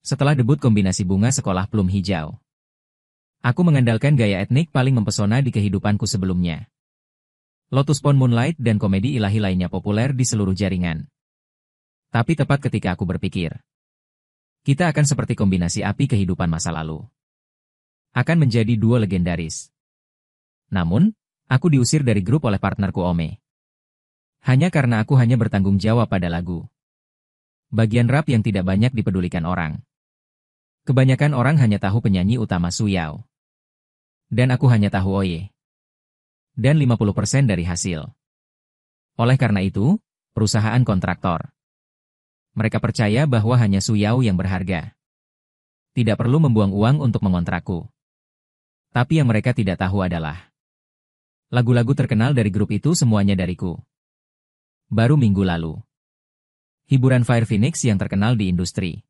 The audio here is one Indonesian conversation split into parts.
Setelah debut kombinasi bunga sekolah plum hijau, aku mengandalkan gaya etnik paling mempesona di kehidupanku sebelumnya. Lotus Pond Moonlight dan komedi ilahi lainnya populer di seluruh jaringan. Tapi tepat ketika aku berpikir, kita akan seperti kombinasi api kehidupan masa lalu. Akan menjadi duo legendaris. Namun, aku diusir dari grup oleh partnerku Ome. Hanya karena aku hanya bertanggung jawab pada lagu. Bagian rap yang tidak banyak dipedulikan orang. Kebanyakan orang hanya tahu penyanyi utama Su Yao. Dan aku hanya tahu Oye. Dan 50% dari hasil. Oleh karena itu, perusahaan kontraktor. Mereka percaya bahwa hanya Su Yao yang berharga. Tidak perlu membuang uang untuk mengontrakku. Tapi yang mereka tidak tahu adalah lagu-lagu terkenal dari grup itu semuanya dariku. Baru minggu lalu. Hiburan Fire Phoenix yang terkenal di industri.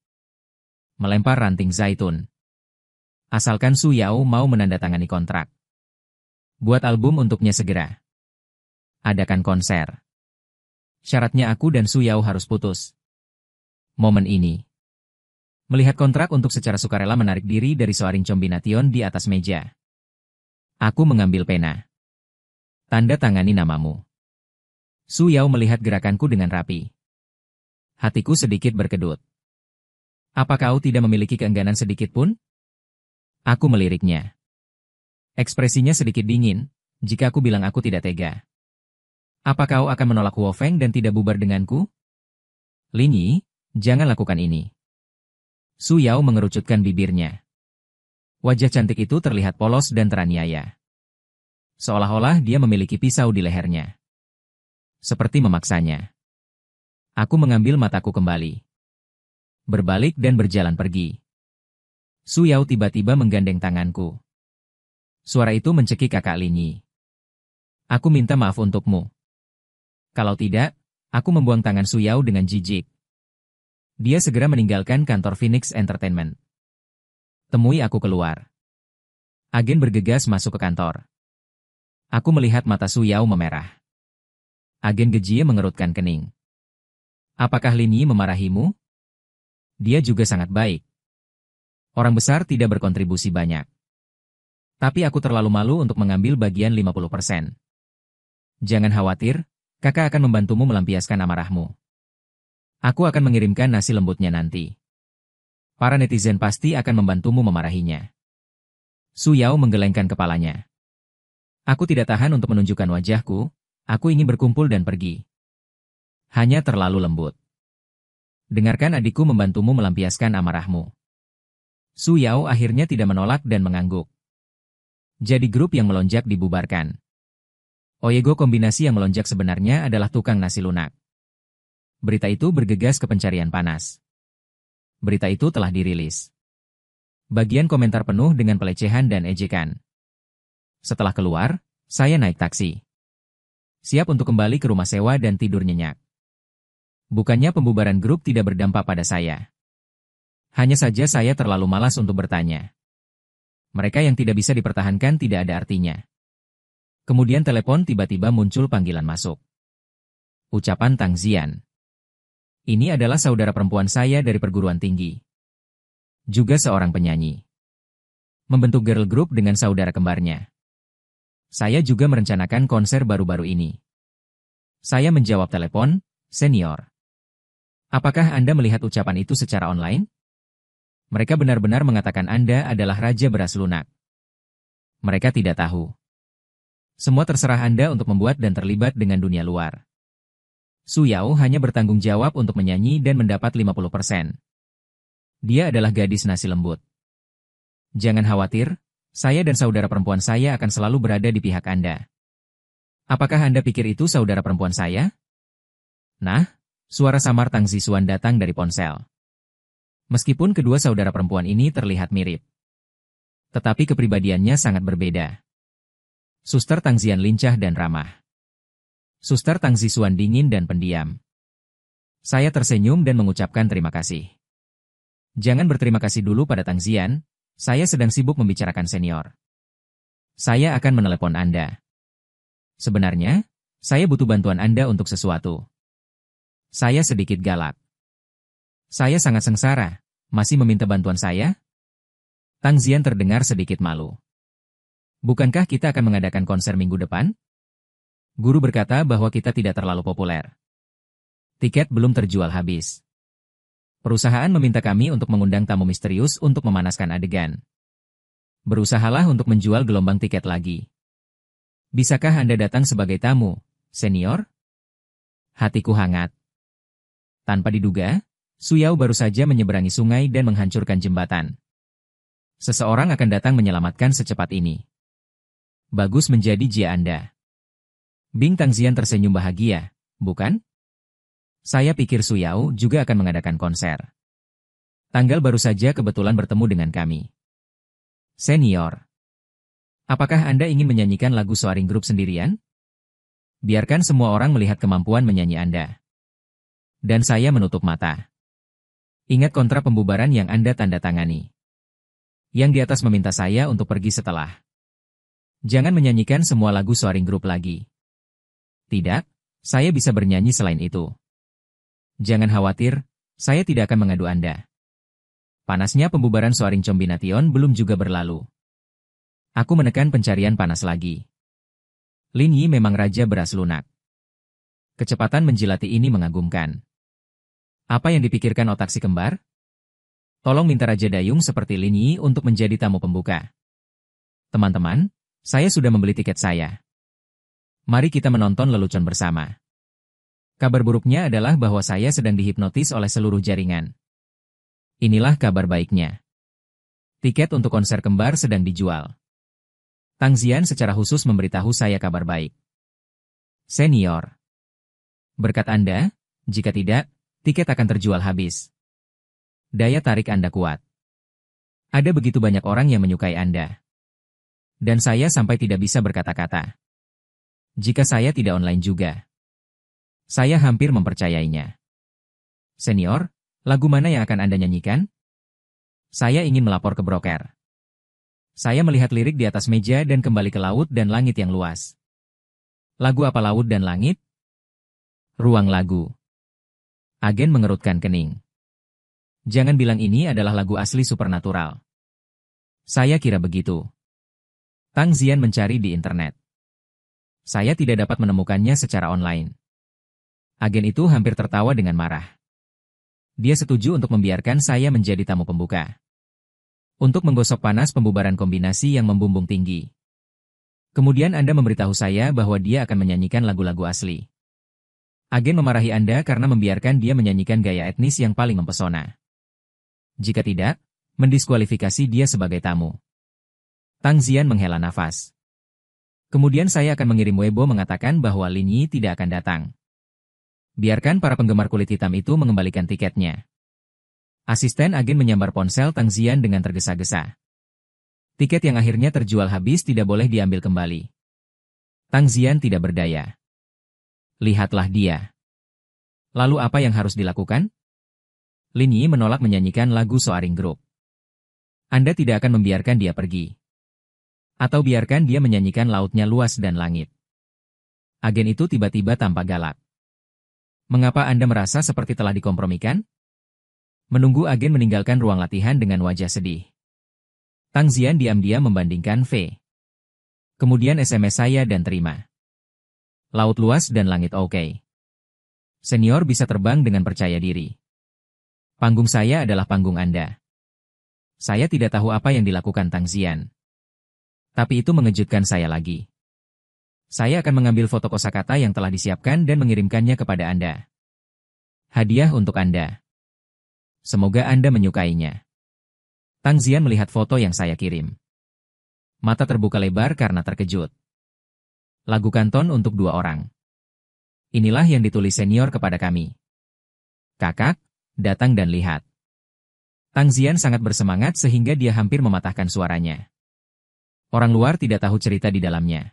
Melempar ranting zaitun. Asalkan Su Yao mau menandatangani kontrak. Buat album untuknya segera. Adakan konser. Syaratnya aku dan Su Yao harus putus. Momen ini. Melihat kontrak untuk secara sukarela menarik diri dari Soaring Combination di atas meja. Aku mengambil pena. Tanda tangani namamu. Su Yao melihat gerakanku dengan rapi. Hatiku sedikit berkedut. Apa kau tidak memiliki keengganan sedikit pun? Aku meliriknya. Ekspresinya sedikit dingin, jika aku bilang aku tidak tega. Apa kau akan menolak Huo Feng dan tidak bubar denganku? Linyi, jangan lakukan ini. Su Yao mengerucutkan bibirnya. Wajah cantik itu terlihat polos dan teraniaya. Seolah-olah dia memiliki pisau di lehernya. Seperti memaksanya. Aku mengambil mataku kembali. Berbalik dan berjalan pergi. Su Yao tiba-tiba menggandeng tanganku. Suara itu mencekik kakak Linyi. Aku minta maaf untukmu. Kalau tidak, aku membuang tangan Su Yao dengan jijik. Dia segera meninggalkan kantor Phoenix Entertainment. Temui aku keluar. Agen bergegas masuk ke kantor. Aku melihat mata Su Yao memerah. Agen Gejie mengerutkan kening. Apakah Linyi memarahimu? Dia juga sangat baik. Orang besar tidak berkontribusi banyak. Tapi aku terlalu malu untuk mengambil bagian 50%. Jangan khawatir, kakak akan membantumu melampiaskan amarahmu. Aku akan mengirimkan nasi lembutnya nanti. Para netizen pasti akan membantumu memarahinya. Su Yao menggelengkan kepalanya. Aku tidak tahan untuk menunjukkan wajahku, aku ingin berkumpul dan pergi. Hanya terlalu lembut. Dengarkan adikku membantumu melampiaskan amarahmu. Su Yao akhirnya tidak menolak dan mengangguk. Jadi grup yang melonjak dibubarkan. Oyego kombinasi yang melonjak sebenarnya adalah tukang nasi lunak. Berita itu bergegas ke pencarian panas. Berita itu telah dirilis. Bagian komentar penuh dengan pelecehan dan ejekan. Setelah keluar, saya naik taksi. Siap untuk kembali ke rumah sewa dan tidur nyenyak. Bukannya pembubaran grup tidak berdampak pada saya. Hanya saja saya terlalu malas untuk bertanya. Mereka yang tidak bisa dipertahankan tidak ada artinya. Kemudian telepon tiba-tiba muncul panggilan masuk. Ucapan Tang Zian. Ini adalah saudara perempuan saya dari perguruan tinggi. Juga seorang penyanyi. Membentuk girl group dengan saudara kembarnya. Saya juga merencanakan konser baru-baru ini. Saya menjawab telepon, senior. Apakah Anda melihat ucapan itu secara online? Mereka benar-benar mengatakan Anda adalah raja beras lunak. Mereka tidak tahu. Semua terserah Anda untuk membuat dan terlibat dengan dunia luar. Su Yao hanya bertanggung jawab untuk menyanyi dan mendapat 50%. Dia adalah gadis nasi lembut. Jangan khawatir, saya dan saudara perempuan saya akan selalu berada di pihak Anda. Apakah Anda pikir itu saudara perempuan saya? Nah, suara samar Tang Zisuan datang dari ponsel. Meskipun kedua saudara perempuan ini terlihat mirip. Tetapi kepribadiannya sangat berbeda. Suster Tang Zian lincah dan ramah. Suster Tang Zisuan dingin dan pendiam. Saya tersenyum dan mengucapkan terima kasih. Jangan berterima kasih dulu pada Tang Zian, saya sedang sibuk membicarakan senior. Saya akan menelepon Anda. Sebenarnya, saya butuh bantuan Anda untuk sesuatu. Saya sedikit galak. Saya sangat sengsara, Masih meminta bantuan saya? Tang Zian terdengar sedikit malu. Bukankah kita akan mengadakan konser minggu depan? Guru berkata bahwa kita tidak terlalu populer. Tiket belum terjual habis. Perusahaan meminta kami untuk mengundang tamu misterius untuk memanaskan adegan. Berusahalah untuk menjual gelombang tiket lagi. Bisakah Anda datang sebagai tamu, senior? Hatiku hangat. Tanpa diduga, Su Yao baru saja menyeberangi sungai dan menghancurkan jembatan. Seseorang akan datang menyelamatkan secepat ini. Bagus menjadi jia Anda. Bing Tangzian tersenyum bahagia, bukan? Saya pikir Su Yao juga akan mengadakan konser. Tanggal baru saja kebetulan bertemu dengan kami. Senior. Apakah Anda ingin menyanyikan lagu Soaring Group sendirian? Biarkan semua orang melihat kemampuan menyanyi Anda. Dan saya menutup mata. Ingat kontrak pembubaran yang Anda tanda tangani. Yang di atas meminta saya untuk pergi setelah. Jangan menyanyikan semua lagu Soaring Group lagi. Tidak, saya bisa bernyanyi selain itu. Jangan khawatir, saya tidak akan mengadu Anda. Panasnya pembubaran Soaring Combination belum juga berlalu. Aku menekan pencarian panas lagi. Lin Yi memang raja beras lunak. Kecepatan menjilati ini mengagumkan. Apa yang dipikirkan otak si kembar? Tolong minta Raja Dayung seperti Lin Yi untuk menjadi tamu pembuka. Teman-teman, saya sudah membeli tiket saya. Mari kita menonton lelucon bersama. Kabar buruknya adalah bahwa saya sedang dihipnotis oleh seluruh jaringan. Inilah kabar baiknya. Tiket untuk konser kembar sedang dijual. Tang Zian secara khusus memberitahu saya kabar baik. Senior. Berkat Anda, jika tidak, tiket akan terjual habis. Daya tarik Anda kuat. Ada begitu banyak orang yang menyukai Anda. Dan saya sampai tidak bisa berkata-kata. Jika saya tidak online juga. Saya hampir mempercayainya. Senior, lagu mana yang akan Anda nyanyikan? Saya ingin melapor ke broker. Saya melihat lirik di atas meja dan kembali ke laut dan langit yang luas. Lagu apa laut dan langit? Ruang lagu. Agen mengerutkan kening. Jangan bilang ini adalah lagu asli supernatural. Saya kira begitu. Tang Zian mencari di internet. Saya tidak dapat menemukannya secara online. Agen itu hampir tertawa dengan marah. Dia setuju untuk membiarkan saya menjadi tamu pembuka. Untuk menggosok panas pembubaran kombinasi yang membumbung tinggi. Kemudian Anda memberitahu saya bahwa dia akan menyanyikan lagu-lagu asli. Agen memarahi Anda karena membiarkan dia menyanyikan gaya etnis yang paling mempesona. Jika tidak, mendiskualifikasi dia sebagai tamu. Tang Zian menghela nafas. Kemudian saya akan mengirim Weibo mengatakan bahwa Lin Yi tidak akan datang. Biarkan para penggemar kulit hitam itu mengembalikan tiketnya. Asisten agen menyambar ponsel Tang Zian dengan tergesa-gesa. Tiket yang akhirnya terjual habis tidak boleh diambil kembali. Tang Zian tidak berdaya. Lihatlah dia. Lalu apa yang harus dilakukan? Lin Yi menolak menyanyikan lagu Soaring Group. Anda tidak akan membiarkan dia pergi. Atau biarkan dia menyanyikan lautnya luas dan langit. Agen itu tiba-tiba tampak galak. Mengapa Anda merasa seperti telah dikompromikan? Menunggu agen meninggalkan ruang latihan dengan wajah sedih. Tang Zian diam-diam membandingkan V. Kemudian SMS saya dan terima. Laut luas dan langit oke. Senior bisa terbang dengan percaya diri. Panggung saya adalah panggung Anda. Saya tidak tahu apa yang dilakukan Tang Zian. Tapi itu mengejutkan saya lagi. Saya akan mengambil foto kosakata yang telah disiapkan dan mengirimkannya kepada Anda. Hadiah untuk Anda. Semoga Anda menyukainya. Tang Zian melihat foto yang saya kirim. Mata terbuka lebar karena terkejut. Lagu kanton untuk 2 orang. Inilah yang ditulis senior kepada kami. Kakak, datang dan lihat. Tang Zian sangat bersemangat sehingga dia hampir mematahkan suaranya. Orang luar tidak tahu cerita di dalamnya.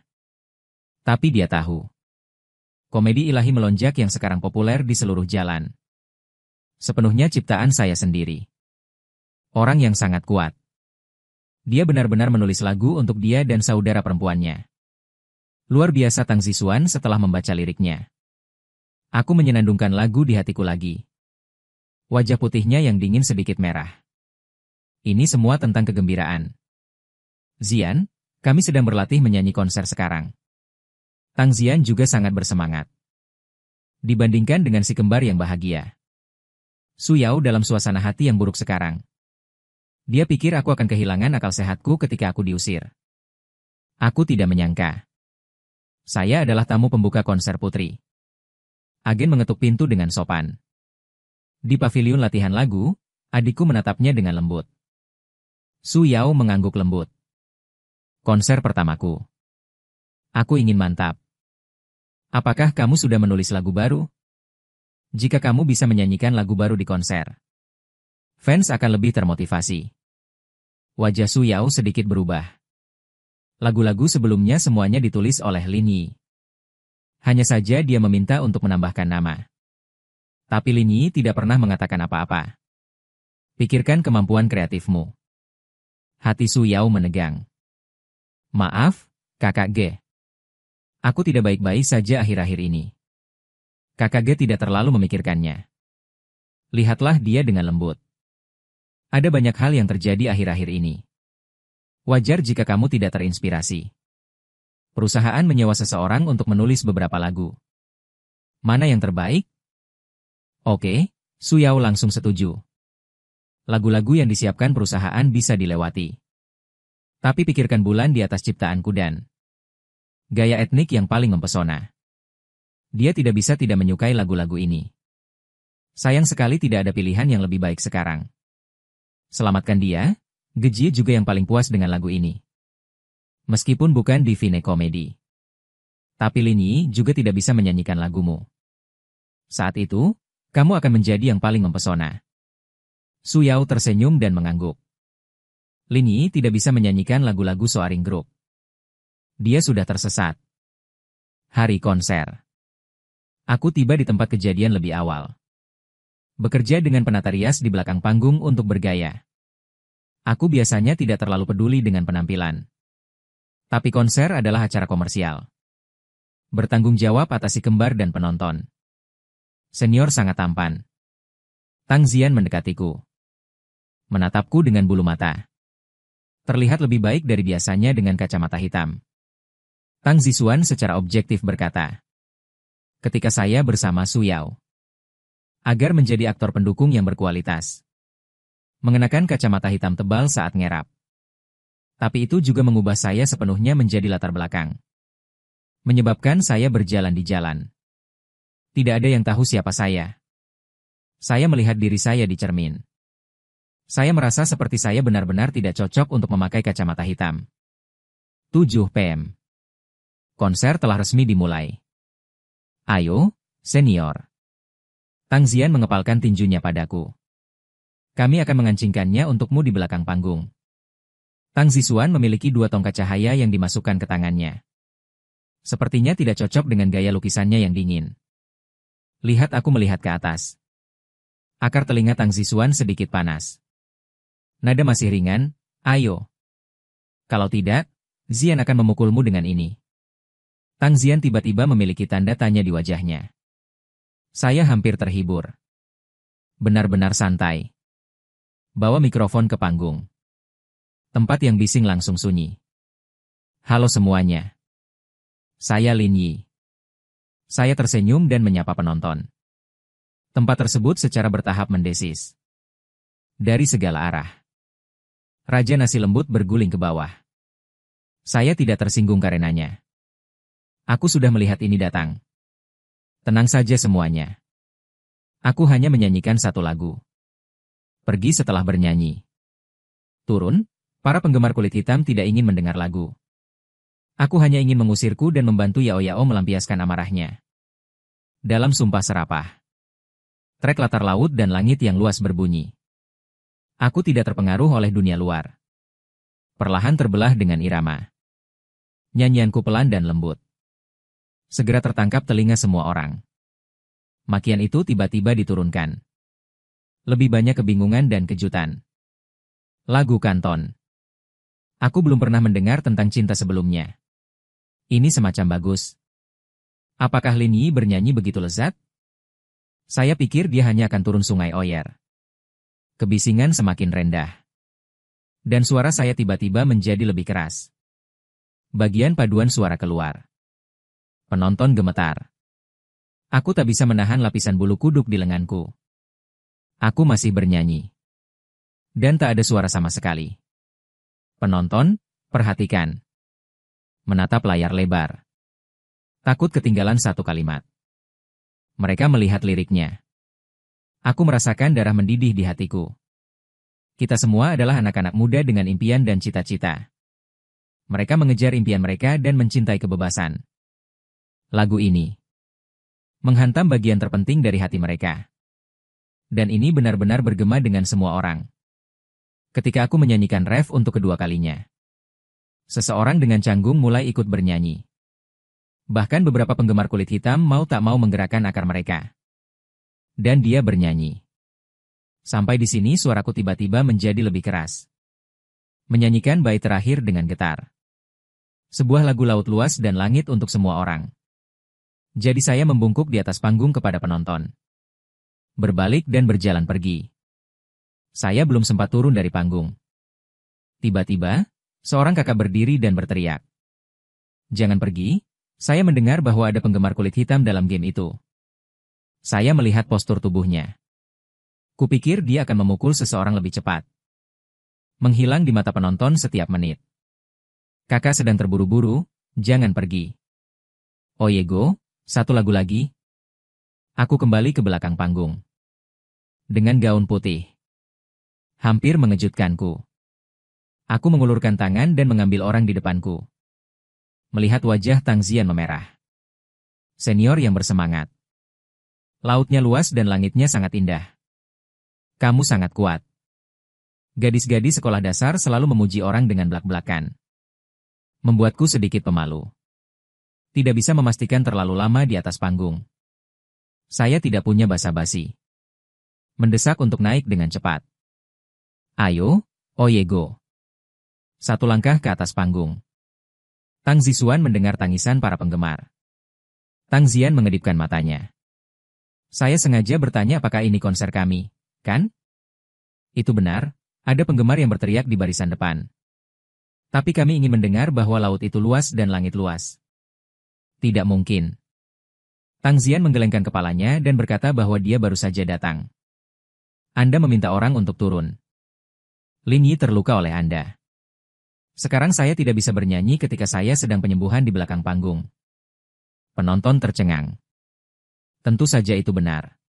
Tapi dia tahu. Komedi ilahi melonjak yang sekarang populer di seluruh jalan. Sepenuhnya ciptaan saya sendiri. Orang yang sangat kuat. Dia benar-benar menulis lagu untuk dia dan saudara perempuannya. Luar biasa Tang Zisuan setelah membaca liriknya. Aku menyenandungkan lagu di hatiku lagi. Wajah putihnya yang dingin sedikit merah. Ini semua tentang kegembiraan. Zian, kami sedang berlatih menyanyi konser sekarang. Tang Zian juga sangat bersemangat. Dibandingkan dengan si kembar yang bahagia. Su Yao dalam suasana hati yang buruk sekarang. Dia pikir aku akan kehilangan akal sehatku ketika aku diusir. Aku tidak menyangka. Saya adalah tamu pembuka konser putri. Agen mengetuk pintu dengan sopan. Di paviliun latihan lagu, adikku menatapnya dengan lembut. Su Yao mengangguk lembut. Konser pertamaku. Aku ingin mantap. Apakah kamu sudah menulis lagu baru? Jika kamu bisa menyanyikan lagu baru di konser, fans akan lebih termotivasi. Wajah Su Yao sedikit berubah. Lagu-lagu sebelumnya semuanya ditulis oleh Lin Yi. Hanya saja dia meminta untuk menambahkan nama. Tapi Lin Yi tidak pernah mengatakan apa-apa. Pikirkan kemampuan kreatifmu. Hati Su Yao menegang. Maaf, Kakak Ge. Aku tidak baik-baik saja akhir-akhir ini. Kakak Ge tidak terlalu memikirkannya. Lihatlah dia dengan lembut. Ada banyak hal yang terjadi akhir-akhir ini. Wajar jika kamu tidak terinspirasi. Perusahaan menyewa seseorang untuk menulis beberapa lagu. Mana yang terbaik? Oke, Su Yao langsung setuju. Lagu-lagu yang disiapkan perusahaan bisa dilewati. Tapi pikirkan bulan di atas ciptaanku dan gaya etnik yang paling mempesona. Dia tidak bisa tidak menyukai lagu-lagu ini. Sayang sekali tidak ada pilihan yang lebih baik sekarang. Selamatkan dia. Gejie juga yang paling puas dengan lagu ini. Meskipun bukan di Divine Comedy. Tapi Lin Yi juga tidak bisa menyanyikan lagumu. Saat itu, kamu akan menjadi yang paling mempesona. Su Yao tersenyum dan mengangguk. Lin Yi tidak bisa menyanyikan lagu-lagu Soaring Group. Dia sudah tersesat. Hari konser. Aku tiba di tempat kejadian lebih awal. Bekerja dengan penata rias di belakang panggung untuk bergaya. Aku biasanya tidak terlalu peduli dengan penampilan. Tapi konser adalah acara komersial. Bertanggung jawab atas si kembar dan penonton. Senior sangat tampan. Tang Zian mendekatiku. Menatapku dengan bulu mata. Terlihat lebih baik dari biasanya dengan kacamata hitam. Tang Zisuan secara objektif berkata. Ketika saya bersama Su Yao. Agar menjadi aktor pendukung yang berkualitas. Mengenakan kacamata hitam tebal saat ngerap. Tapi itu juga mengubah saya sepenuhnya menjadi latar belakang. Menyebabkan saya berjalan di jalan. Tidak ada yang tahu siapa saya. Saya melihat diri saya di cermin. Saya merasa seperti saya benar-benar tidak cocok untuk memakai kacamata hitam. 7 PM. Konser telah resmi dimulai. Ayo, senior. Tang Zian mengepalkan tinjunya padaku. Kami akan mengancingkannya untukmu di belakang panggung. Tang Zisuan memiliki 2 tongkat cahaya yang dimasukkan ke tangannya. Sepertinya tidak cocok dengan gaya lukisannya yang dingin. Lihat aku melihat ke atas. Akar telinga Tang Zisuan sedikit panas. Nada masih ringan, ayo. Kalau tidak, Zian akan memukulmu dengan ini. Tang Zian tiba-tiba memiliki tanda tanya di wajahnya. Saya hampir terhibur. Benar-benar santai. Bawa mikrofon ke panggung. Tempat yang bising langsung sunyi. Halo semuanya. Saya Lin Yi. Saya tersenyum dan menyapa penonton. Tempat tersebut secara bertahap mendesis. Dari segala arah. Raja nasi lembut berguling ke bawah. Saya tidak tersinggung karenanya. Aku sudah melihat ini datang. Tenang saja semuanya. Aku hanya menyanyikan 1 lagu. Pergi setelah bernyanyi. Turun, para penggemar kulit hitam tidak ingin mendengar lagu. Aku hanya ingin mengusirku dan membantu Yao Yao melampiaskan amarahnya. Dalam sumpah serapah. Trek latar laut dan langit yang luas berbunyi. Aku tidak terpengaruh oleh dunia luar. Perlahan terbelah dengan irama. Nyanyianku pelan dan lembut. Segera tertangkap telinga semua orang. Makian itu tiba-tiba diturunkan. Lebih banyak kebingungan dan kejutan. Lagu Kanton. Aku belum pernah mendengar tentang cinta sebelumnya. Ini semacam bagus. Apakah Lin Yi bernyanyi begitu lezat? Saya pikir dia hanya akan turun sungai Oyer. Kebisingan semakin rendah. Dan suara saya tiba-tiba menjadi lebih keras. Bagian paduan suara keluar. Penonton gemetar. Aku tak bisa menahan lapisan bulu kuduk di lenganku. Aku masih bernyanyi. Dan tak ada suara sama sekali. Penonton, perhatikan. Menatap layar lebar. Takut ketinggalan satu kalimat. Mereka melihat liriknya. Aku merasakan darah mendidih di hatiku. Kita semua adalah anak-anak muda dengan impian dan cita-cita. Mereka mengejar impian mereka dan mencintai kebebasan. Lagu ini menghantam bagian terpenting dari hati mereka. Dan ini benar-benar bergema dengan semua orang. Ketika aku menyanyikan ref untuk kedua kalinya, seseorang dengan canggung mulai ikut bernyanyi. Bahkan beberapa penggemar kulit hitam mau tak mau menggerakkan akar mereka. Dan dia bernyanyi. Sampai di sini suaraku tiba-tiba menjadi lebih keras. Menyanyikan bait terakhir dengan getar. Sebuah lagu laut luas dan langit untuk semua orang. Jadi saya membungkuk di atas panggung kepada penonton. Berbalik dan berjalan pergi. Saya belum sempat turun dari panggung. Tiba-tiba, seorang kakak berdiri dan berteriak. Jangan pergi, saya mendengar bahwa ada penggemar kulit hitam dalam game itu. Saya melihat postur tubuhnya. Kupikir dia akan memukul seseorang lebih cepat. Menghilang di mata penonton setiap menit. Kakak sedang terburu-buru, jangan pergi. Oyego, satu lagu lagi. Aku kembali ke belakang panggung. Dengan gaun putih. Hampir mengejutkanku. Aku mengulurkan tangan dan mengambil orang di depanku. Melihat wajah Tang Zian memerah. Senior yang bersemangat. Lautnya luas dan langitnya sangat indah. Kamu sangat kuat. Gadis-gadis sekolah dasar selalu memuji orang dengan belak-belakan. Membuatku sedikit pemalu. Tidak bisa memastikan terlalu lama di atas panggung. Saya tidak punya basa-basi. Mendesak untuk naik dengan cepat. Ayo, Oyego. Satu langkah ke atas panggung. Tang Zisuan mendengar tangisan para penggemar. Tang Zian mengedipkan matanya. Saya sengaja bertanya apakah ini konser kami. Kan? Itu benar, ada penggemar yang berteriak di barisan depan. Tapi kami ingin mendengar bahwa laut itu luas dan langit luas. Tidak mungkin. Tang Zian menggelengkan kepalanya dan berkata bahwa dia baru saja datang. Anda meminta orang untuk turun. Lin Yi terluka oleh Anda. Sekarang saya tidak bisa bernyanyi ketika saya sedang penyembuhan di belakang panggung. Penonton tercengang. Tentu saja itu benar.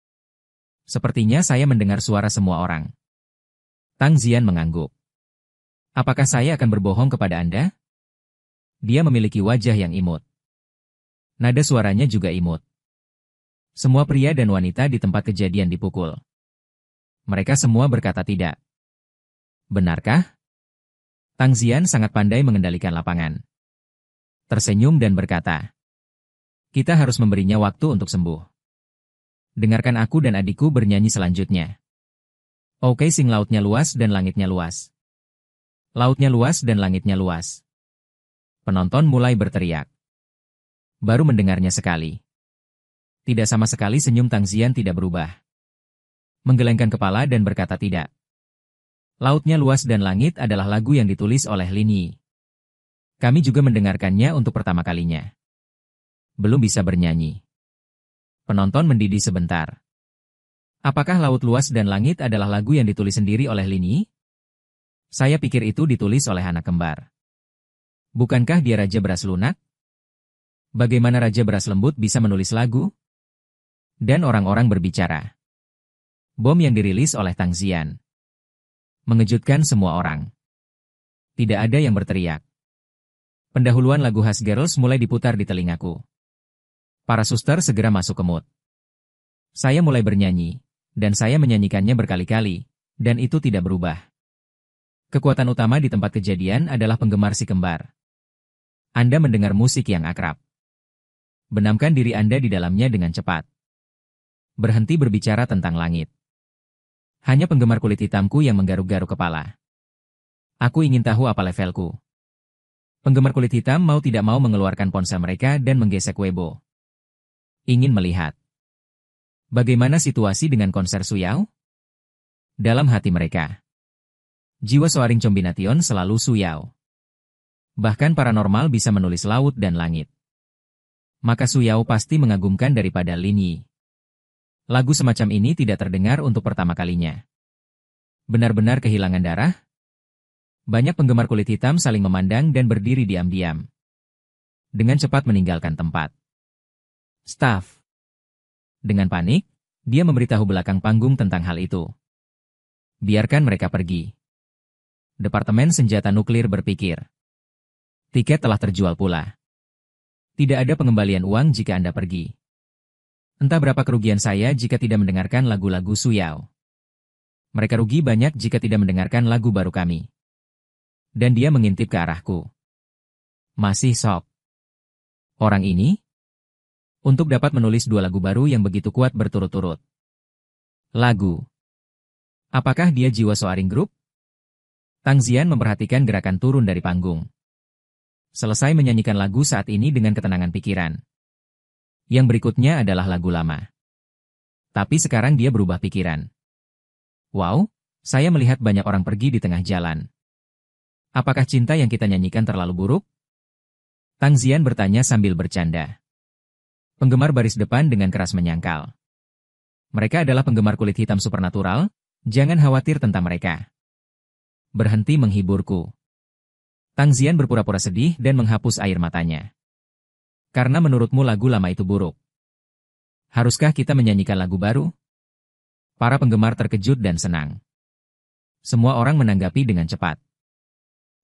Sepertinya saya mendengar suara semua orang. Tang Zian mengangguk. Apakah saya akan berbohong kepada Anda? Dia memiliki wajah yang imut. Nada suaranya juga imut. Semua pria dan wanita di tempat kejadian dipukul. Mereka semua berkata tidak. Benarkah? Tang Zian sangat pandai mengendalikan lapangan. Tersenyum dan berkata, kita harus memberinya waktu untuk sembuh. Dengarkan aku dan adikku bernyanyi selanjutnya. Oke, sing lautnya luas dan langitnya luas. Lautnya luas dan langitnya luas. Penonton mulai berteriak. Baru mendengarnya sekali. Tidak sama sekali senyum Tang Zian tidak berubah. Menggelengkan kepala dan berkata tidak. Lautnya luas dan langit adalah lagu yang ditulis oleh Lin Yi. Kami juga mendengarkannya untuk pertama kalinya. Belum bisa bernyanyi. Penonton mendidih sebentar. Apakah Laut Luas dan Langit adalah lagu yang ditulis sendiri oleh Lin Yi? Saya pikir itu ditulis oleh anak kembar. Bukankah dia Raja Beras Lunak? Bagaimana Raja Beras Lembut bisa menulis lagu? Dan orang-orang berbicara. Bom yang dirilis oleh Tang Zian. Mengejutkan semua orang. Tidak ada yang berteriak. Pendahuluan lagu khas Girls mulai diputar di telingaku. Para suster segera masuk ke mood. Saya mulai bernyanyi, dan saya menyanyikannya berkali-kali, dan itu tidak berubah. Kekuatan utama di tempat kejadian adalah penggemar si kembar. Anda mendengar musik yang akrab. Benamkan diri Anda di dalamnya dengan cepat. Berhenti berbicara tentang langit. Hanya penggemar kulit hitamku yang menggaruk-garuk kepala. Aku ingin tahu apa levelku. Penggemar kulit hitam mau tidak mau mengeluarkan ponsel mereka dan menggesek Weibo. Ingin melihat. Bagaimana situasi dengan konser Suyao? Dalam hati mereka. Jiwa Soaring Combination selalu Su Yao. Bahkan paranormal bisa menulis laut dan langit. Maka Su Yao pasti mengagumkan daripada Lin Yi. Lagu semacam ini tidak terdengar untuk pertama kalinya. Benar-benar kehilangan darah? Banyak penggemar kulit hitam saling memandang dan berdiri diam-diam. Dengan cepat meninggalkan tempat. Staff. Dengan panik, dia memberitahu belakang panggung tentang hal itu. Biarkan mereka pergi. Departemen Senjata Nuklir berpikir. Tiket telah terjual pula. Tidak ada pengembalian uang jika Anda pergi. Entah berapa kerugian saya jika tidak mendengarkan lagu-lagu Su Yao. Mereka rugi banyak jika tidak mendengarkan lagu baru kami. Dan dia mengintip ke arahku. Masih sok. Orang ini? Untuk dapat menulis 2 lagu baru yang begitu kuat berturut-turut. Lagu. Apakah dia jiwa Soaring Group? Tang Zian memperhatikan gerakan turun dari panggung. Selesai menyanyikan lagu saat ini dengan ketenangan pikiran. Yang berikutnya adalah lagu lama. Tapi sekarang dia berubah pikiran. Wow, saya melihat banyak orang pergi di tengah jalan. Apakah cinta yang kita nyanyikan terlalu buruk? Tang Zian bertanya sambil bercanda. Penggemar baris depan dengan keras menyangkal. Mereka adalah penggemar kulit hitam supernatural, jangan khawatir tentang mereka. Berhenti menghiburku. Tang Zian berpura-pura sedih dan menghapus air matanya. Karena menurutmu lagu lama itu buruk. Haruskah kita menyanyikan lagu baru? Para penggemar terkejut dan senang. Semua orang menanggapi dengan cepat.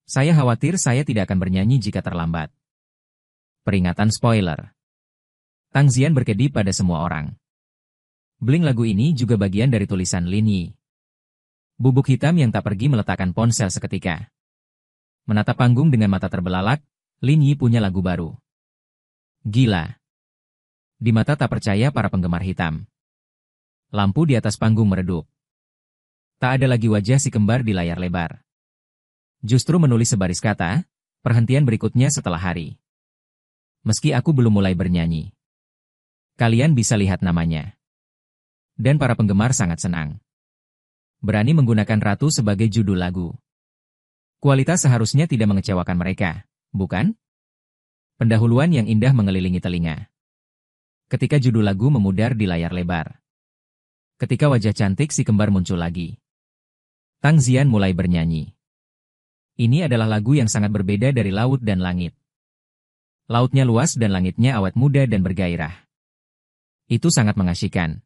Saya khawatir saya tidak akan bernyanyi jika terlambat. Peringatan spoiler. Tang Zian berkedip pada semua orang. Bling lagu ini juga bagian dari tulisan Lin Yi. Bubuk hitam yang tak pergi meletakkan ponsel seketika. Menatap panggung dengan mata terbelalak, Lin Yi punya lagu baru. Gila. Di mata tak percaya para penggemar hitam. Lampu di atas panggung meredup. Tak ada lagi wajah si kembar di layar lebar. Justru menulis sebaris kata, perhentian berikutnya setelah hari. Meski aku belum mulai bernyanyi. Kalian bisa lihat namanya. Dan para penggemar sangat senang. Berani menggunakan Ratu sebagai judul lagu. Kualitas seharusnya tidak mengecewakan mereka, bukan? Pendahuluan yang indah mengelilingi telinga. Ketika judul lagu memudar di layar lebar. Ketika wajah cantik si kembar muncul lagi. Tang Zian mulai bernyanyi. Ini adalah lagu yang sangat berbeda dari laut dan langit. Lautnya luas dan langitnya awet muda dan bergairah. Itu sangat mengasyikkan.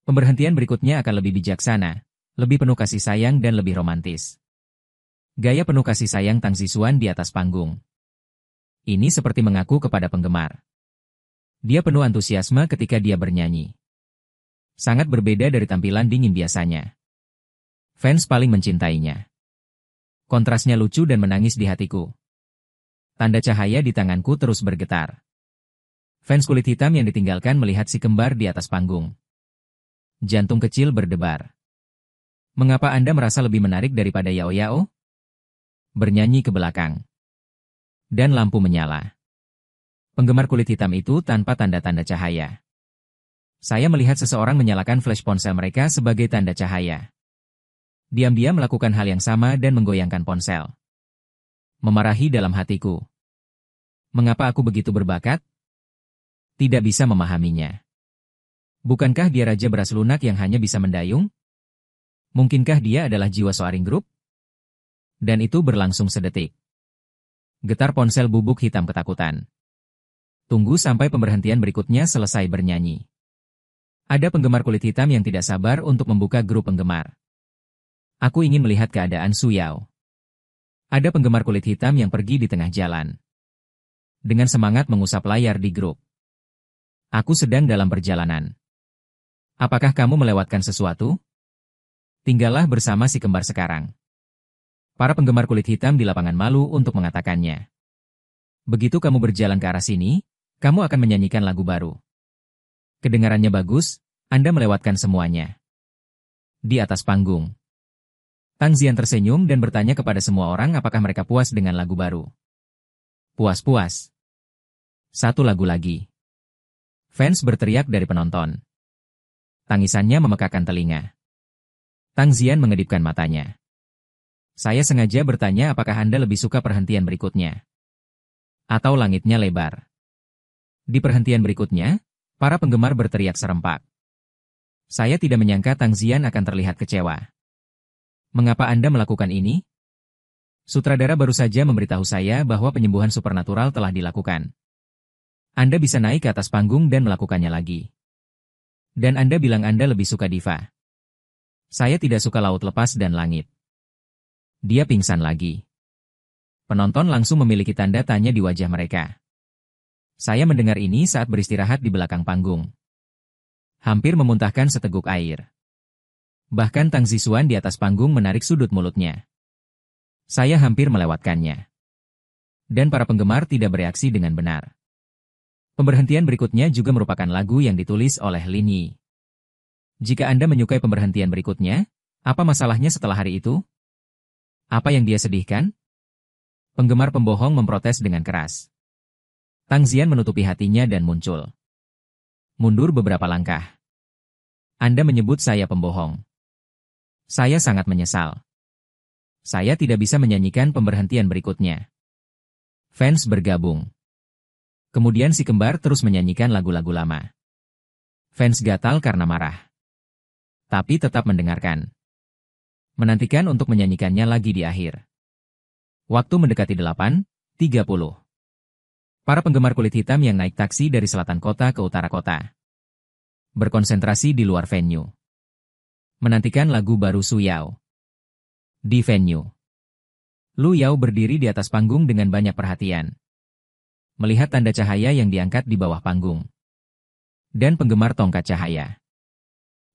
Pemberhentian berikutnya akan lebih bijaksana, lebih penuh kasih sayang dan lebih romantis. Gaya penuh kasih sayang Tang Zixuan di atas panggung. Ini seperti mengaku kepada penggemar. Dia penuh antusiasme ketika dia bernyanyi. Sangat berbeda dari tampilan dingin biasanya. Fans paling mencintainya. Kontrasnya lucu dan menangis di hatiku. Tanda cahaya di tanganku terus bergetar. Fans kulit hitam yang ditinggalkan melihat si kembar di atas panggung. Jantung kecil berdebar. Mengapa Anda merasa lebih menarik daripada Yao Yao? Bernyanyi ke belakang. Dan lampu menyala. Penggemar kulit hitam itu tanpa tanda-tanda cahaya. Saya melihat seseorang menyalakan flash ponsel mereka sebagai tanda cahaya. Diam-diam melakukan hal yang sama dan menggoyangkan ponsel. Memarahi dalam hatiku. Mengapa aku begitu berbakat? Tidak bisa memahaminya. Bukankah dia raja beras lunak yang hanya bisa mendayung? Mungkinkah dia adalah jiwa Soaring Group? Dan itu berlangsung sedetik. Getar ponsel bubuk hitam ketakutan. Tunggu sampai pemberhentian berikutnya selesai bernyanyi. Ada penggemar kulit hitam yang tidak sabar untuk membuka grup penggemar. Aku ingin melihat keadaan Su Yao. Ada penggemar kulit hitam yang pergi di tengah jalan. Dengan semangat mengusap layar di grup. Aku sedang dalam perjalanan. Apakah kamu melewatkan sesuatu? Tinggallah bersama si kembar sekarang. Para penggemar kulit hitam di lapangan malu untuk mengatakannya. Begitu kamu berjalan ke arah sini, kamu akan menyanyikan lagu baru. Kedengarannya bagus, Anda melewatkan semuanya. Di atas panggung. Tang Zian tersenyum dan bertanya kepada semua orang apakah mereka puas dengan lagu baru. Puas-puas. Satu lagu lagi. Fans berteriak dari penonton. Tangisannya memekakan telinga. Tang Zian mengedipkan matanya. Saya sengaja bertanya apakah Anda lebih suka perhentian berikutnya. Atau langitnya lebar. Di perhentian berikutnya, para penggemar berteriak serempak. Saya tidak menyangka Tang Zian akan terlihat kecewa. Mengapa Anda melakukan ini? Sutradara baru saja memberitahu saya bahwa penyembuhan supernatural telah dilakukan. Anda bisa naik ke atas panggung dan melakukannya lagi. Dan Anda bilang Anda lebih suka diva. Saya tidak suka laut lepas dan langit. Dia pingsan lagi. Penonton langsung memiliki tanda tanya di wajah mereka. Saya mendengar ini saat beristirahat di belakang panggung. Hampir memuntahkan seteguk air. Bahkan Tang Zixuan di atas panggung menarik sudut mulutnya. Saya hampir melewatkannya. Dan para penggemar tidak bereaksi dengan benar. Pemberhentian berikutnya juga merupakan lagu yang ditulis oleh Lin Yi. Jika Anda menyukai pemberhentian berikutnya, apa masalahnya setelah hari itu? Apa yang dia sedihkan? Penggemar pembohong memprotes dengan keras. Tang Zian menutupi hatinya dan muncul. Mundur beberapa langkah. Anda menyebut saya pembohong. Saya sangat menyesal. Saya tidak bisa menyanyikan pemberhentian berikutnya. Fans bergabung. Kemudian si kembar terus menyanyikan lagu-lagu lama. Fans gatal karena marah. Tapi tetap mendengarkan. Menantikan untuk menyanyikannya lagi di akhir. Waktu mendekati 8:30. Para penggemar kulit hitam yang naik taksi dari selatan kota ke utara kota. Berkonsentrasi di luar venue. Menantikan lagu baru Su Yao. Di venue. Lu Yao berdiri di atas panggung dengan banyak perhatian. Melihat tanda cahaya yang diangkat di bawah panggung. Dan penggemar tongkat cahaya.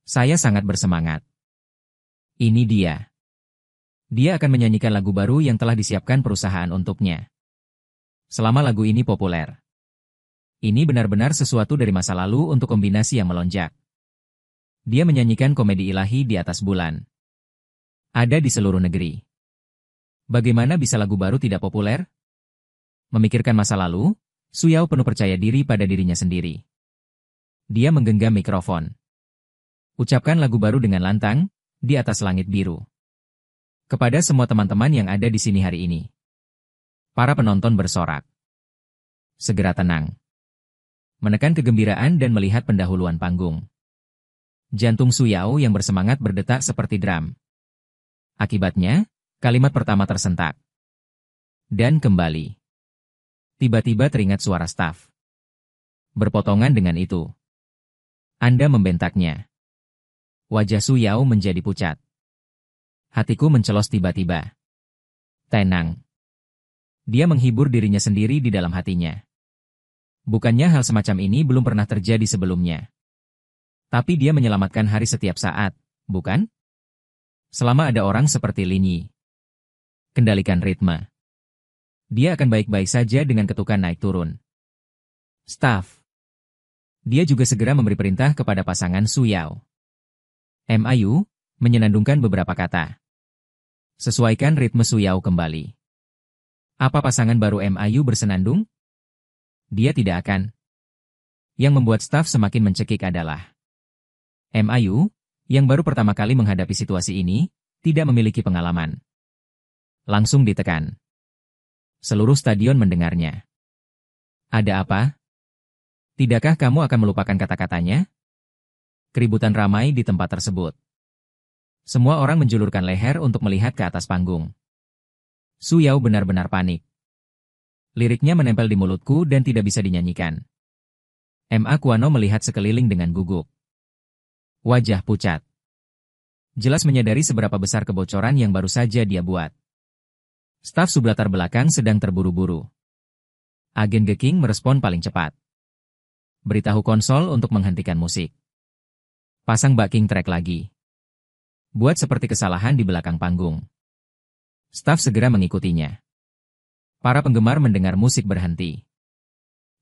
Saya sangat bersemangat. Ini dia. Dia akan menyanyikan lagu baru yang telah disiapkan perusahaan untuknya. Selama lagu ini populer. Ini benar-benar sesuatu dari masa lalu untuk kombinasi yang melonjak. Dia menyanyikan komedi ilahi di atas bulan. Ada di seluruh negeri. Bagaimana bisa lagu baru tidak populer? Memikirkan masa lalu, Su Yao penuh percaya diri pada dirinya sendiri. Dia menggenggam mikrofon. Ucapkan lagu baru dengan lantang, di atas langit biru. Kepada semua teman-teman yang ada di sini hari ini. Para penonton bersorak. Segera tenang. Menekan kegembiraan dan melihat pendahuluan panggung. Jantung Su Yao yang bersemangat berdetak seperti drum. Akibatnya, kalimat pertama tersentak. Dan kembali. Tiba-tiba teringat suara staf. Berpotongan dengan itu. Anda membentaknya. Wajah Su Yao menjadi pucat. Hatiku mencelos tiba-tiba. Tenang. Dia menghibur dirinya sendiri di dalam hatinya. Bukannya hal semacam ini belum pernah terjadi sebelumnya. Tapi dia menyelamatkan hari setiap saat, bukan? Selama ada orang seperti Lin Yi. Kendalikan ritme. Dia akan baik-baik saja dengan ketukan naik turun. Staff. Dia juga segera memberi perintah kepada pasangan Su Yao. MIU, menyenandungkan beberapa kata. Sesuaikan ritme Su Yao kembali. Apa pasangan baru MIU bersenandung? Dia tidak akan. Yang membuat staf semakin mencekik adalah MIU, yang baru pertama kali menghadapi situasi ini, tidak memiliki pengalaman. Langsung ditekan. Seluruh stadion mendengarnya. Ada apa? Tidakkah kamu akan melupakan kata-katanya? Keributan ramai di tempat tersebut. Semua orang menjulurkan leher untuk melihat ke atas panggung. Su Yao benar-benar panik. Liriknya menempel di mulutku dan tidak bisa dinyanyikan. Ma Kuano melihat sekeliling dengan gugup. Wajah pucat. Jelas menyadari seberapa besar kebocoran yang baru saja dia buat. Staf sublatar belakang sedang terburu-buru. Agen Geking merespon paling cepat. Beritahu konsol untuk menghentikan musik. Pasang backing track lagi. Buat seperti kesalahan di belakang panggung. Staf segera mengikutinya. Para penggemar mendengar musik berhenti.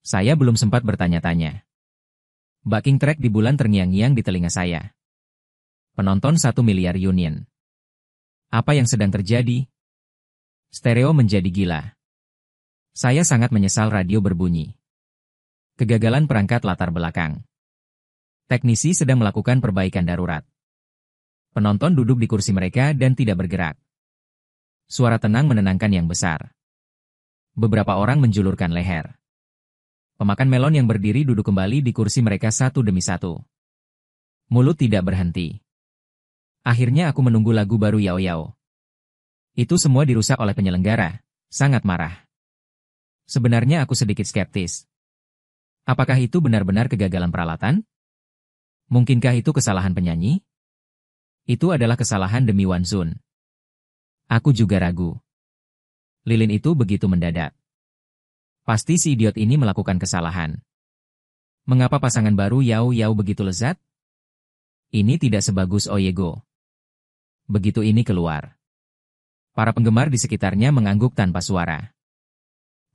Saya belum sempat bertanya-tanya. Backing track di bulan terngiang-ngiang di telinga saya. Penonton 1 miliar union. Apa yang sedang terjadi? Stereo menjadi gila. Saya sangat menyesal radio berbunyi. Kegagalan perangkat latar belakang. Teknisi sedang melakukan perbaikan darurat. Penonton duduk di kursi mereka dan tidak bergerak. Suara tenang menenangkan yang besar. Beberapa orang menjulurkan leher. Pemakan melon yang berdiri duduk kembali di kursi mereka satu demi satu. Mulut tidak berhenti. Akhirnya aku menunggu lagu baru Yao Yao. Itu semua dirusak oleh penyelenggara. Sangat marah. Sebenarnya aku sedikit skeptis. Apakah itu benar-benar kegagalan peralatan? Mungkinkah itu kesalahan penyanyi? Itu adalah kesalahan demi Wan Zun. Aku juga ragu. Lilin itu begitu mendadak. Pasti si idiot ini melakukan kesalahan. Mengapa pasangan baru Yao Yao begitu lezat? Ini tidak sebagus Oyego. Begitu ini keluar. Para penggemar di sekitarnya mengangguk tanpa suara.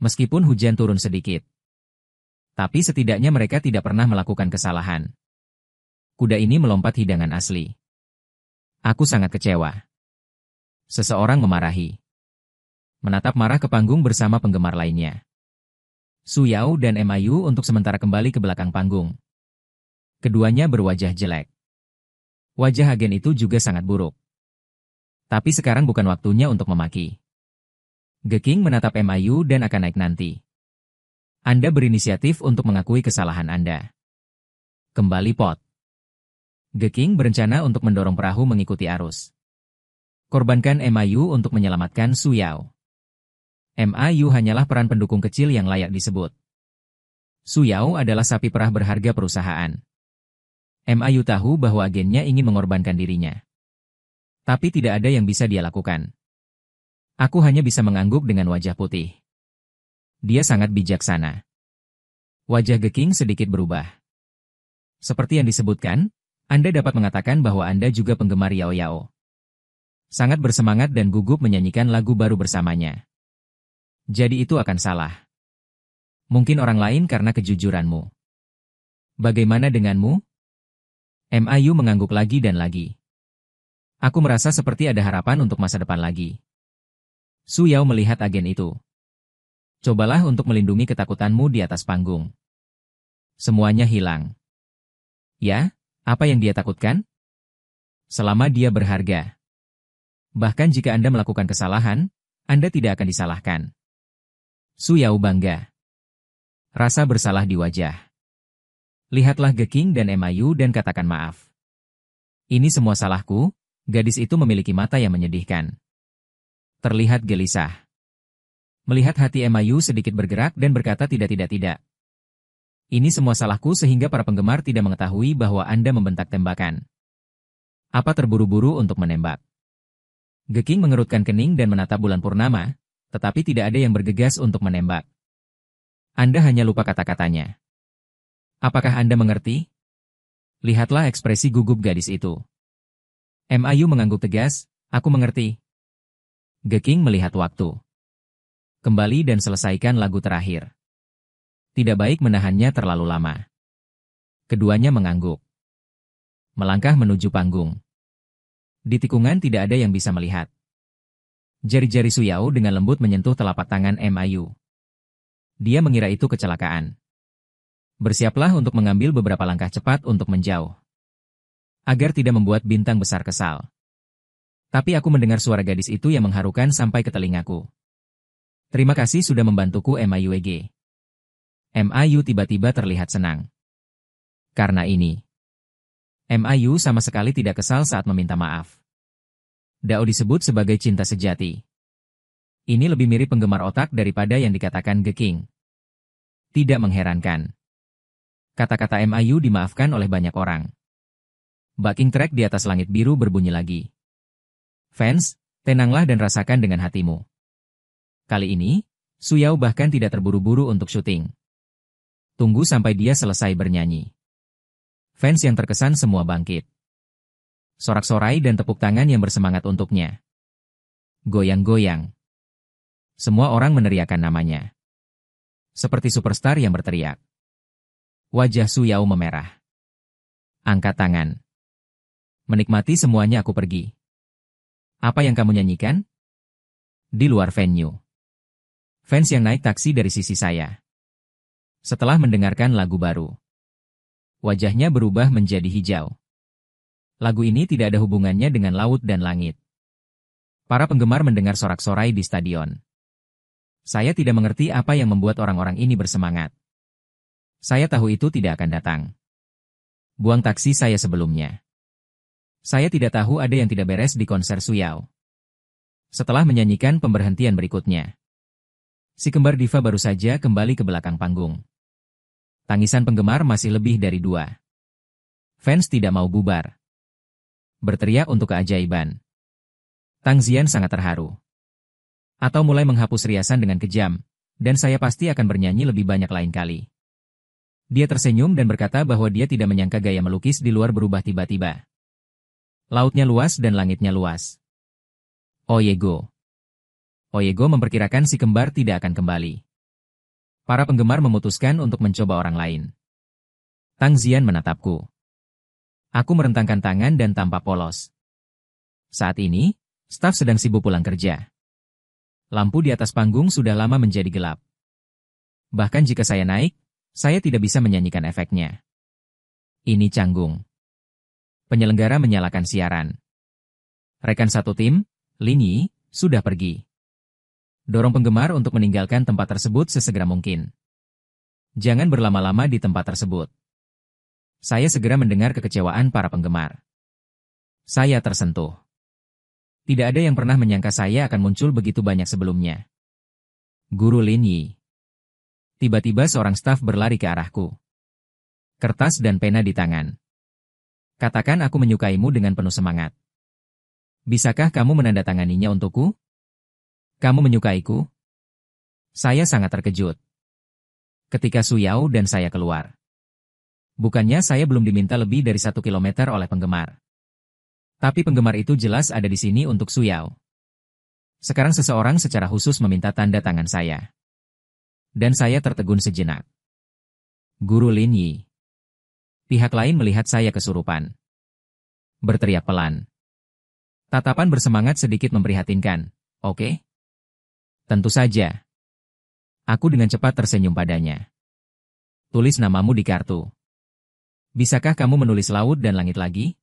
Meskipun hujan turun sedikit. Tapi setidaknya mereka tidak pernah melakukan kesalahan. Kuda ini melompat hidangan asli. Aku sangat kecewa. Seseorang memarahi. Menatap marah ke panggung bersama penggemar lainnya. Su Yao dan Mayu untuk sementara kembali ke belakang panggung. Keduanya berwajah jelek. Wajah agen itu juga sangat buruk. Tapi sekarang bukan waktunya untuk memaki. Geking menatap Mayu dan akan naik nanti. Anda berinisiatif untuk mengakui kesalahan Anda. Kembali pot. Geking berencana untuk mendorong perahu mengikuti arus. Korbankan Mayu untuk menyelamatkan Su Yao. Mayu hanyalah peran pendukung kecil yang layak disebut. Su Yao adalah sapi perah berharga perusahaan. Mayu tahu bahwa agennya ingin mengorbankan dirinya. Tapi tidak ada yang bisa dia lakukan. Aku hanya bisa mengangguk dengan wajah putih. Dia sangat bijaksana. Wajah Geking sedikit berubah. Seperti yang disebutkan, Anda dapat mengatakan bahwa Anda juga penggemar Yao Yao. Sangat bersemangat dan gugup menyanyikan lagu baru bersamanya. Jadi itu akan salah. Mungkin orang lain karena kejujuranmu. Bagaimana denganmu? Mayu mengangguk lagi dan lagi. Aku merasa seperti ada harapan untuk masa depan lagi. Su Yao melihat agen itu. Cobalah untuk melindungi ketakutanmu di atas panggung. Semuanya hilang. Ya, apa yang dia takutkan? Selama dia berharga. Bahkan jika Anda melakukan kesalahan, Anda tidak akan disalahkan. Su Yao bangga. Rasa bersalah di wajah. Lihatlah Geking dan Mayu dan katakan maaf. Ini semua salahku, gadis itu memiliki mata yang menyedihkan. Terlihat gelisah. Melihat hati Mayu sedikit bergerak dan berkata tidak. Ini semua salahku sehingga para penggemar tidak mengetahui bahwa Anda membentak tembakan. Apa terburu-buru untuk menembak? Geking mengerutkan kening dan menatap bulan purnama, tetapi tidak ada yang bergegas untuk menembak. Anda hanya lupa kata-katanya. Apakah Anda mengerti? Lihatlah ekspresi gugup gadis itu. Mayu mengangguk tegas, aku mengerti. Geking melihat waktu. Kembali dan selesaikan lagu terakhir. Tidak baik menahannya terlalu lama. Keduanya mengangguk. Melangkah menuju panggung. Di tikungan tidak ada yang bisa melihat. Jari-jari Su Yao dengan lembut menyentuh telapak tangan Mayu. Dia mengira itu kecelakaan. Bersiaplah untuk mengambil beberapa langkah cepat untuk menjauh. Agar tidak membuat bintang besar kesal. Tapi aku mendengar suara gadis itu yang mengharukan sampai ke telingaku. Terima kasih sudah membantuku Mayu. Mayu tiba-tiba terlihat senang. Karena ini. Mayu sama sekali tidak kesal saat meminta maaf. Dao disebut sebagai cinta sejati. Ini lebih mirip penggemar otak daripada yang dikatakan Geking. Tidak mengherankan. Kata-kata Mayu dimaafkan oleh banyak orang. Backing track di atas langit biru berbunyi lagi. Fans, tenanglah dan rasakan dengan hatimu. Kali ini, Su Yao bahkan tidak terburu-buru untuk syuting. Tunggu sampai dia selesai bernyanyi. Fans yang terkesan semua bangkit. Sorak-sorai dan tepuk tangan yang bersemangat untuknya. Goyang-goyang. Semua orang meneriakkan namanya. Seperti superstar yang berteriak. Wajah Su Yao memerah. Angkat tangan. Menikmati semuanya aku pergi. Apa yang kamu nyanyikan? Di luar venue. Fans yang naik taksi dari sisi saya. Setelah mendengarkan lagu baru. Wajahnya berubah menjadi hijau. Lagu ini tidak ada hubungannya dengan laut dan langit. Para penggemar mendengar sorak-sorai di stadion. Saya tidak mengerti apa yang membuat orang-orang ini bersemangat. Saya tahu itu tidak akan datang. Buang taksi saya sebelumnya. Saya tidak tahu ada yang tidak beres di konser Su Yao. Setelah menyanyikan pemberhentian berikutnya, si kembar diva baru saja kembali ke belakang panggung. Tangisan penggemar masih lebih dari 2. Fans tidak mau bubar. Berteriak untuk keajaiban. Tang Zian sangat terharu. Atau mulai menghapus riasan dengan kejam, dan saya pasti akan bernyanyi lebih banyak lain kali. Dia tersenyum dan berkata bahwa dia tidak menyangka gaya melukis di luar berubah tiba-tiba. Lautnya luas dan langitnya luas. Oyego memperkirakan si kembar tidak akan kembali. Para penggemar memutuskan untuk mencoba orang lain. Tang Zian menatapku. Aku merentangkan tangan dan tampak polos. Saat ini, staf sedang sibuk pulang kerja. Lampu di atas panggung sudah lama menjadi gelap. Bahkan jika saya naik, saya tidak bisa menyanyikan efeknya. Ini canggung. Penyelenggara menyalakan siaran. Rekan satu tim, Lin Yi, sudah pergi. Dorong penggemar untuk meninggalkan tempat tersebut sesegera mungkin. Jangan berlama-lama di tempat tersebut. Saya segera mendengar kekecewaan para penggemar. Saya tersentuh. Tidak ada yang pernah menyangka saya akan muncul begitu banyak sebelumnya. Guru Lin Yi. Tiba-tiba seorang staf berlari ke arahku. Kertas dan pena di tangan. Katakan aku menyukaimu dengan penuh semangat. Bisakah kamu menandatanganinya untukku? Kamu menyukaiku? Saya sangat terkejut. Ketika Su Yao dan saya keluar. Bukannya saya belum diminta lebih dari 1 kilometer oleh penggemar. Tapi penggemar itu jelas ada di sini untuk Su Yao. Sekarang seseorang secara khusus meminta tanda tangan saya. Dan saya tertegun sejenak. Guru Lin Yi. Pihak lain melihat saya kesurupan. Berteriak pelan. Tatapan bersemangat sedikit memprihatinkan, oke? Tentu saja. Aku dengan cepat tersenyum padanya. Tulis namamu di kartu. Bisakah kamu menulis laut dan langit lagi?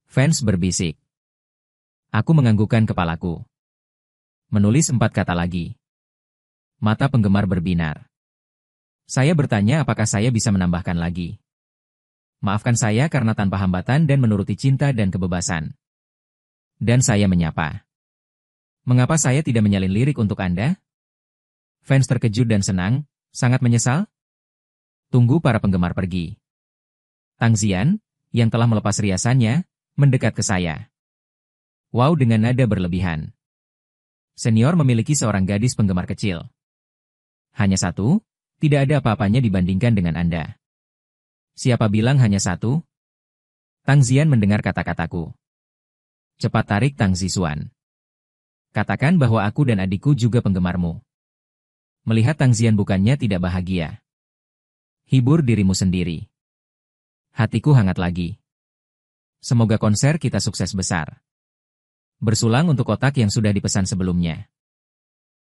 Fans berbisik. Aku menganggukkan kepalaku. Menulis 4 kata lagi. Mata penggemar berbinar. Saya bertanya apakah saya bisa menambahkan lagi. Maafkan saya karena tanpa hambatan dan menuruti cinta dan kebebasan. Dan saya menyapa. Mengapa saya tidak menyalin lirik untuk Anda? Fans terkejut dan senang, sangat menyesal. Tunggu para penggemar pergi. Tang Zian, yang telah melepas riasannya, mendekat ke saya. Wow, dengan nada berlebihan. Senior memiliki seorang gadis penggemar kecil. Hanya 1, tidak ada apa-apanya dibandingkan dengan Anda. Siapa bilang hanya 1? Tang Zian mendengar kata-kataku. Cepat tarik Tang Zisuan. Katakan bahwa aku dan adikku juga penggemarmu. Melihat Tang Zian bukannya tidak bahagia. Hibur dirimu sendiri. Hatiku hangat lagi. Semoga konser kita sukses besar. Bersulang untuk kotak yang sudah dipesan sebelumnya.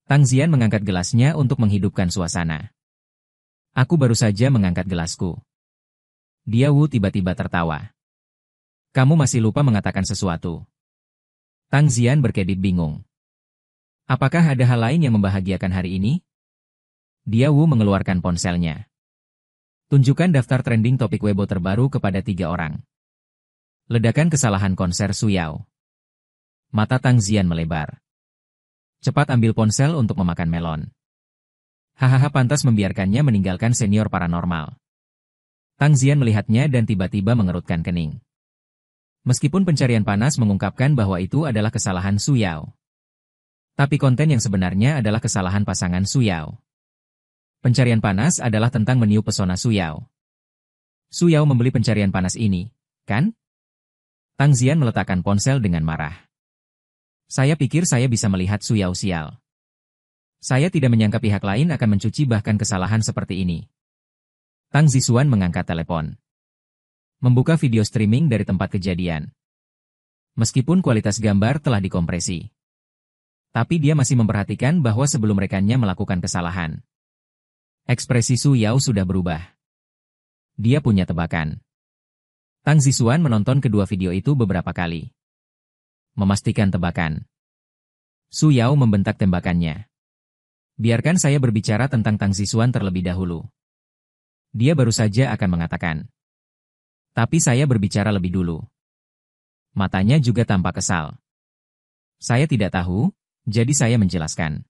Tang Zian mengangkat gelasnya untuk menghidupkan suasana. Aku baru saja mengangkat gelasku. Dia Wu tiba-tiba tertawa. Kamu masih lupa mengatakan sesuatu. Tang Zian berkedip bingung. Apakah ada hal lain yang membahagiakan hari ini? Dia Wu mengeluarkan ponselnya. Tunjukkan daftar trending topik Weibo terbaru kepada 3 orang. Ledakan kesalahan konser Su Yao. Mata Tang Zian melebar. Cepat ambil ponsel untuk memakan melon. Hahaha, pantas membiarkannya meninggalkan senior paranormal. Tang Zian melihatnya dan tiba-tiba mengerutkan kening. Meskipun pencarian panas mengungkapkan bahwa itu adalah kesalahan Su Yao. Tapi konten yang sebenarnya adalah kesalahan pasangan Su Yao. Pencarian panas adalah tentang meniup pesona Su Yao. Su Yao membeli pencarian panas ini, kan? Tang Zian meletakkan ponsel dengan marah. Saya pikir saya bisa melihat Su Yao sial. Saya tidak menyangka pihak lain akan mencuci bahkan kesalahan seperti ini. Tang Zisuan mengangkat telepon. Membuka video streaming dari tempat kejadian. Meskipun kualitas gambar telah dikompresi. Tapi dia masih memperhatikan bahwa sebelum rekannya melakukan kesalahan. Ekspresi Su Yao sudah berubah. Dia punya tebakan. Tang Zisuan menonton kedua video itu beberapa kali. Memastikan tebakan. Su Yao membentak tembakannya. Biarkan saya berbicara tentang Tang Zixuan terlebih dahulu. Dia baru saja akan mengatakan. Tapi saya berbicara lebih dulu. Matanya juga tampak kesal. Saya tidak tahu, jadi saya menjelaskan.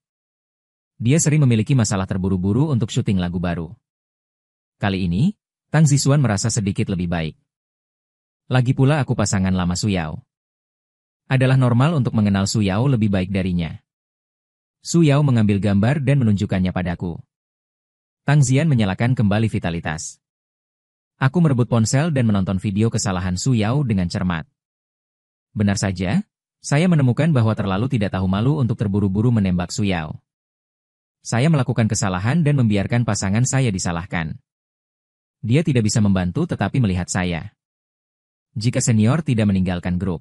Dia sering memiliki masalah terburu-buru untuk syuting lagu baru. Kali ini, Tang Zixuan merasa sedikit lebih baik. Lagi pula aku pasangan lama Su Yao. Adalah normal untuk mengenal Su Yao lebih baik darinya. Su Yao mengambil gambar dan menunjukkannya padaku. Tang Zian menyalakan kembali vitalitas. Aku merebut ponsel dan menonton video kesalahan Su Yao dengan cermat. Benar saja, saya menemukan bahwa terlalu tidak tahu malu untuk terburu-buru menembak Su Yao. Saya melakukan kesalahan dan membiarkan pasangan saya disalahkan. Dia tidak bisa membantu tetapi melihat saya. Jika senior tidak meninggalkan grup,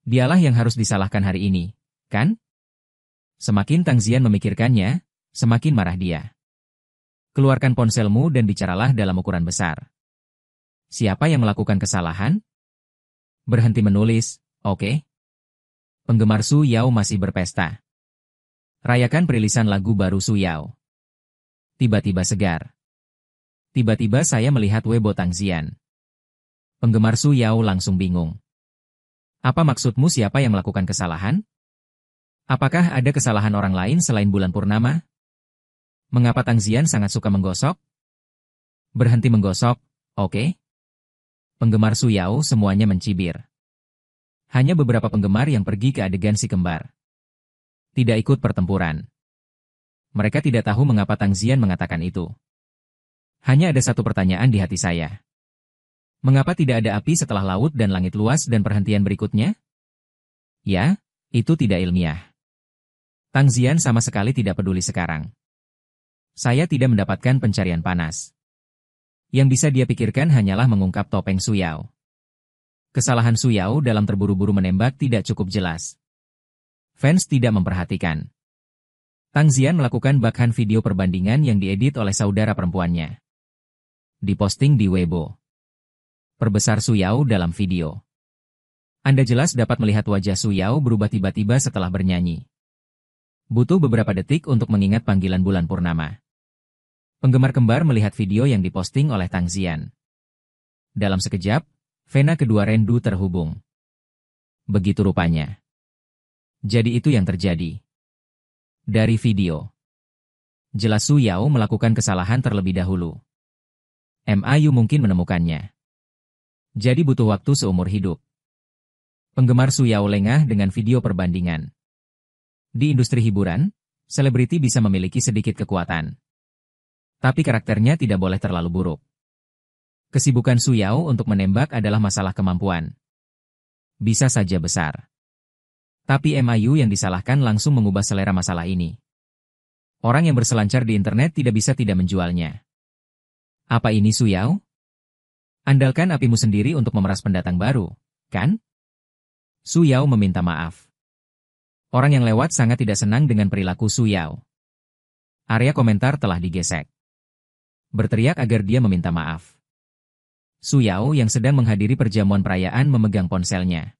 dialah yang harus disalahkan hari ini, kan? Semakin Tang Zian memikirkannya, semakin marah dia. Keluarkan ponselmu dan bicaralah dalam ukuran besar. Siapa yang melakukan kesalahan? Berhenti menulis, oke? Penggemar Su Yao masih berpesta. Rayakan perilisan lagu baru Su Yao. Tiba-tiba segar. Tiba-tiba saya melihat Weibo Tang Zian. Penggemar Su Yao langsung bingung. Apa maksudmu siapa yang melakukan kesalahan? Apakah ada kesalahan orang lain selain bulan purnama? Mengapa Tang Zian sangat suka menggosok? Berhenti menggosok, oke? Penggemar Su Yao semuanya mencibir. Hanya beberapa penggemar yang pergi ke adegan si kembar. Tidak ikut pertempuran. Mereka tidak tahu mengapa Tang Zian mengatakan itu. Hanya ada satu pertanyaan di hati saya. Mengapa tidak ada api setelah laut dan langit luas dan perhentian berikutnya? Ya, itu tidak ilmiah. Tang Zian sama sekali tidak peduli sekarang. Saya tidak mendapatkan pencarian panas. Yang bisa dia pikirkan hanyalah mengungkap topeng Su Yao. Kesalahan Su Yao dalam terburu-buru menembak tidak cukup jelas. Fans tidak memperhatikan. Tang Zian melakukan backhan video perbandingan yang diedit oleh saudara perempuannya. Diposting di Weibo. Perbesar Su Yao dalam video. Anda jelas dapat melihat wajah Su Yao berubah tiba-tiba setelah bernyanyi. Butuh beberapa detik untuk mengingat panggilan bulan purnama. Penggemar kembar melihat video yang diposting oleh Tang Zian. Dalam sekejap, vena kedua Rendu terhubung. Begitu rupanya. Jadi itu yang terjadi. Dari video. Jelas Su Yao melakukan kesalahan terlebih dahulu. MIU mungkin menemukannya. Jadi butuh waktu seumur hidup. Penggemar Su Yao lengah dengan video perbandingan. Di industri hiburan, selebriti bisa memiliki sedikit kekuatan. Tapi karakternya tidak boleh terlalu buruk. Kesibukan Su Yao untuk menembak adalah masalah kemampuan. Bisa saja besar. Tapi MIU yang disalahkan langsung mengubah selera masalah ini. Orang yang berselancar di internet tidak bisa tidak menjualnya. Apa ini Su Yao? Andalkan apimu sendiri untuk memeras pendatang baru, kan? Su Yao meminta maaf. Orang yang lewat sangat tidak senang dengan perilaku Su Yao. Area komentar telah digesek. Berteriak agar dia meminta maaf. Su Yao yang sedang menghadiri perjamuan perayaan memegang ponselnya.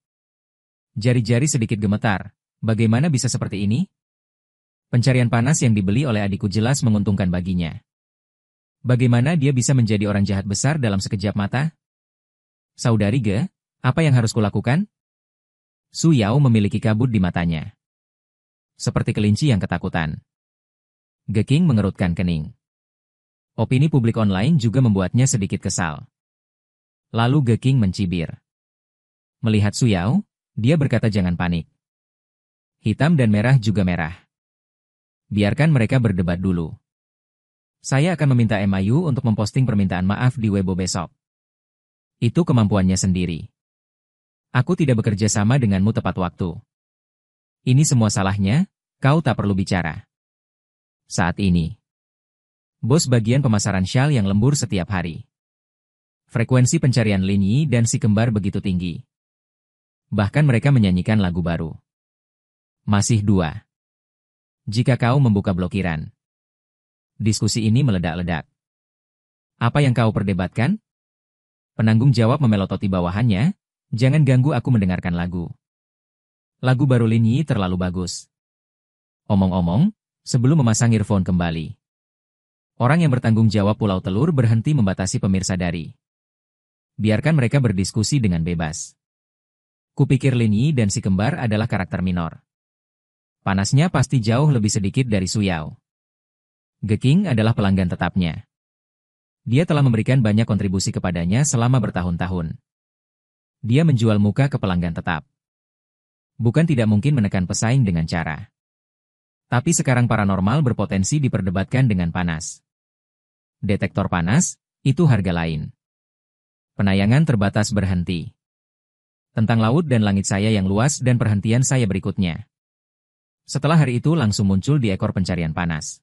Jari-jari sedikit gemetar. Bagaimana bisa seperti ini? Pencarian panas yang dibeli oleh adikku jelas menguntungkan baginya. Bagaimana dia bisa menjadi orang jahat besar dalam sekejap mata? Saudari Ge, apa yang harus kulakukan? Su Yao memiliki kabut di matanya. Seperti kelinci yang ketakutan. Ge King mengerutkan kening. Opini publik online juga membuatnya sedikit kesal. Lalu Ge King mencibir. Melihat Su Yao, dia berkata jangan panik. Hitam dan merah juga merah. Biarkan mereka berdebat dulu. Saya akan meminta MIU untuk memposting permintaan maaf di Weibo besok. Itu kemampuannya sendiri. Aku tidak bekerja sama denganmu tepat waktu. Ini semua salahnya, kau tak perlu bicara. Saat ini, bos bagian pemasaran syal yang lembur setiap hari. Frekuensi pencarian Lin Yi dan si kembar begitu tinggi. Bahkan mereka menyanyikan lagu baru. Masih 2. Jika kau membuka blokiran. Diskusi ini meledak-ledak. Apa yang kau perdebatkan? Penanggung jawab memelototi bawahannya, jangan ganggu aku mendengarkan lagu. Lagu baru Lin Yi terlalu bagus. Omong-omong, sebelum memasang earphone kembali, orang yang bertanggung jawab Pulau Telur berhenti membatasi pemirsa dari. Biarkan mereka berdiskusi dengan bebas. Kupikir Lin Yi dan si kembar adalah karakter minor. Panasnya pasti jauh lebih sedikit dari Su Yao. Geking adalah pelanggan tetapnya. Dia telah memberikan banyak kontribusi kepadanya selama bertahun-tahun. Dia menjual muka ke pelanggan tetap. Bukan tidak mungkin menekan pesaing dengan cara. Tapi sekarang paranormal berpotensi diperdebatkan dengan panas. Detektor panas, itu harga lain. Penayangan terbatas berhenti. Tentang laut dan langit saya yang luas dan perhentian saya berikutnya. Setelah hari itu langsung muncul di ekor pencarian panas.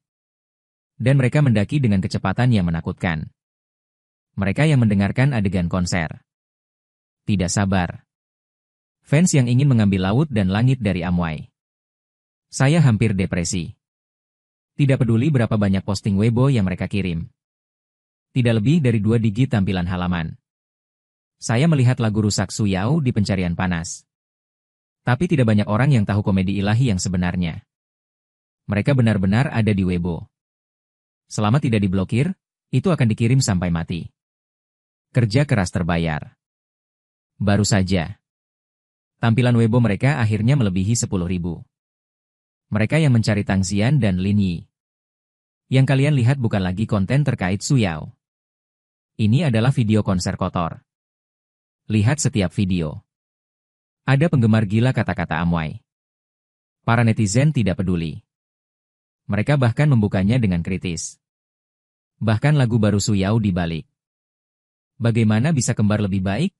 Dan mereka mendaki dengan kecepatan yang menakutkan. Mereka yang mendengarkan adegan konser. Tidak sabar. Fans yang ingin mengambil laut dan langit dari Amway. Saya hampir depresi. Tidak peduli berapa banyak posting Weibo yang mereka kirim. Tidak lebih dari 2 digit tampilan halaman. Saya melihat lagu rusak Su Yao di pencarian panas. Tapi tidak banyak orang yang tahu komedi ilahi yang sebenarnya. Mereka benar-benar ada di Weibo. Selama tidak diblokir, itu akan dikirim sampai mati. Kerja keras terbayar. Baru saja. Tampilan Weibo mereka akhirnya melebihi 10.000. Mereka yang mencari Tang Xian dan Lin Yi. Yang kalian lihat bukan lagi konten terkait Su Yao. Ini adalah video konser kotor. Lihat setiap video. Ada penggemar gila kata-kata Amway. Para netizen tidak peduli. Mereka bahkan membukanya dengan kritis. Bahkan lagu baru Su Yao dibalik. Bagaimana bisa kembar lebih baik?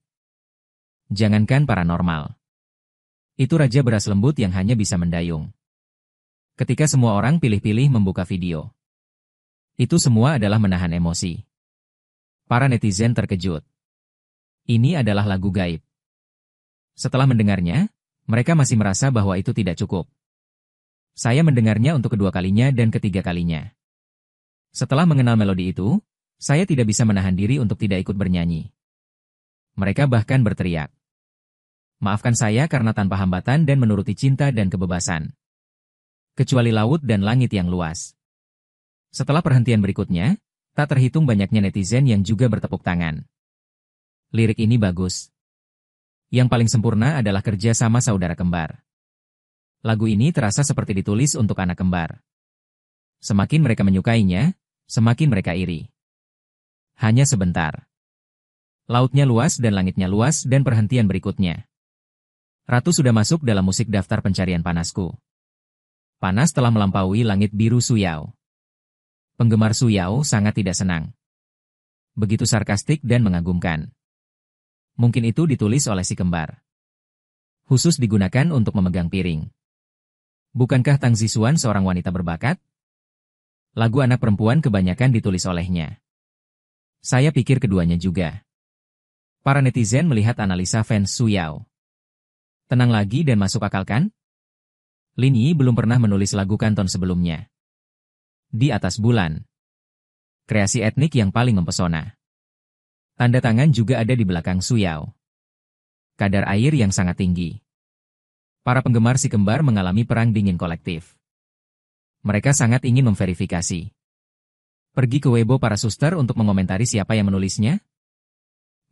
Jangankan paranormal. Itu raja beras lembut yang hanya bisa mendayung. Ketika semua orang pilih-pilih membuka video. Itu semua adalah menahan emosi. Para netizen terkejut. Ini adalah lagu gaib. Setelah mendengarnya, mereka masih merasa bahwa itu tidak cukup. Saya mendengarnya untuk kedua kalinya dan ketiga kalinya. Setelah mengenal melodi itu, saya tidak bisa menahan diri untuk tidak ikut bernyanyi. Mereka bahkan berteriak. Maafkan saya karena tanpa hambatan dan menuruti cinta dan kebebasan. Kecuali laut dan langit yang luas. Setelah perhentian berikutnya, tak terhitung banyaknya netizen yang juga bertepuk tangan. Lirik ini bagus. Yang paling sempurna adalah kerja sama saudara kembar. Lagu ini terasa seperti ditulis untuk anak kembar. Semakin mereka menyukainya, semakin mereka iri. Hanya sebentar. Lautnya luas dan langitnya luas dan perhentian berikutnya. Ratu sudah masuk dalam musik daftar pencarian panasku. Panas telah melampaui langit biru Su Yao. Penggemar Su Yao sangat tidak senang. Begitu sarkastik dan mengagumkan. Mungkin itu ditulis oleh si kembar. Khusus digunakan untuk memegang piring. Bukankah Tang Zixuan seorang wanita berbakat? Lagu anak perempuan kebanyakan ditulis olehnya. Saya pikir keduanya juga. Para netizen melihat analisa fans Su Yao. Tenang lagi dan masuk akal kan? Lin Yi belum pernah menulis lagu kanton sebelumnya. Di atas bulan. Kreasi etnik yang paling mempesona. Tanda tangan juga ada di belakang Su Yao. Kadar air yang sangat tinggi. Para penggemar si kembar mengalami perang dingin kolektif. Mereka sangat ingin memverifikasi. Pergi ke Weibo para suster untuk mengomentari siapa yang menulisnya?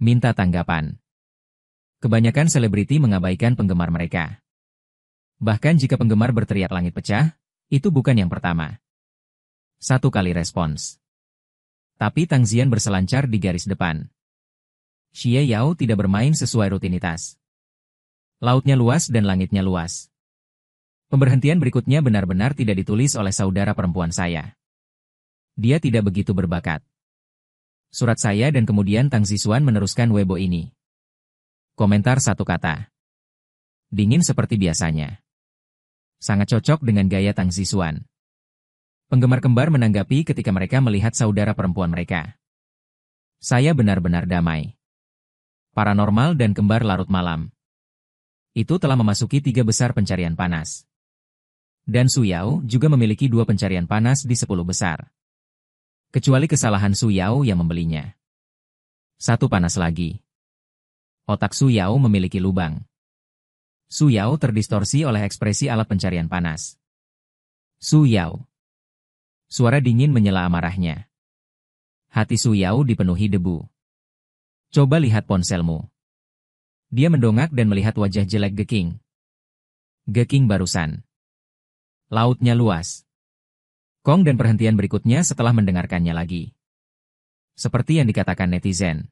Minta tanggapan. Kebanyakan selebriti mengabaikan penggemar mereka. Bahkan jika penggemar berteriak langit pecah, itu bukan yang pertama. 1 kali respons. Tapi Tang Xian berselancar di garis depan. Xie Yao tidak bermain sesuai rutinitas. Lautnya luas dan langitnya luas. Pemberhentian berikutnya benar-benar tidak ditulis oleh saudara perempuan saya. Dia tidak begitu berbakat. Surat saya dan kemudian Tang Zixuan meneruskan Weibo ini. Komentar 1 kata. Dingin seperti biasanya. Sangat cocok dengan gaya Tang Zixuan. Penggemar kembar menanggapi ketika mereka melihat saudara perempuan mereka. Saya benar-benar damai. Paranormal dan kembar larut malam. Itu telah memasuki 3 besar pencarian panas. Dan Su Yao juga memiliki 2 pencarian panas di 10 besar. Kecuali kesalahan Su Yao yang membelinya. 1 panas lagi. Otak Su Yao memiliki lubang. Su Yao terdistorsi oleh ekspresi alat pencarian panas. Su Yao. Suara dingin menyela amarahnya. Hati Su Yao dipenuhi debu. Coba lihat ponselmu. Dia mendongak dan melihat wajah jelek Geking. Geking barusan. Lautnya luas. Kong dan perhentian berikutnya setelah mendengarkannya lagi. Seperti yang dikatakan netizen.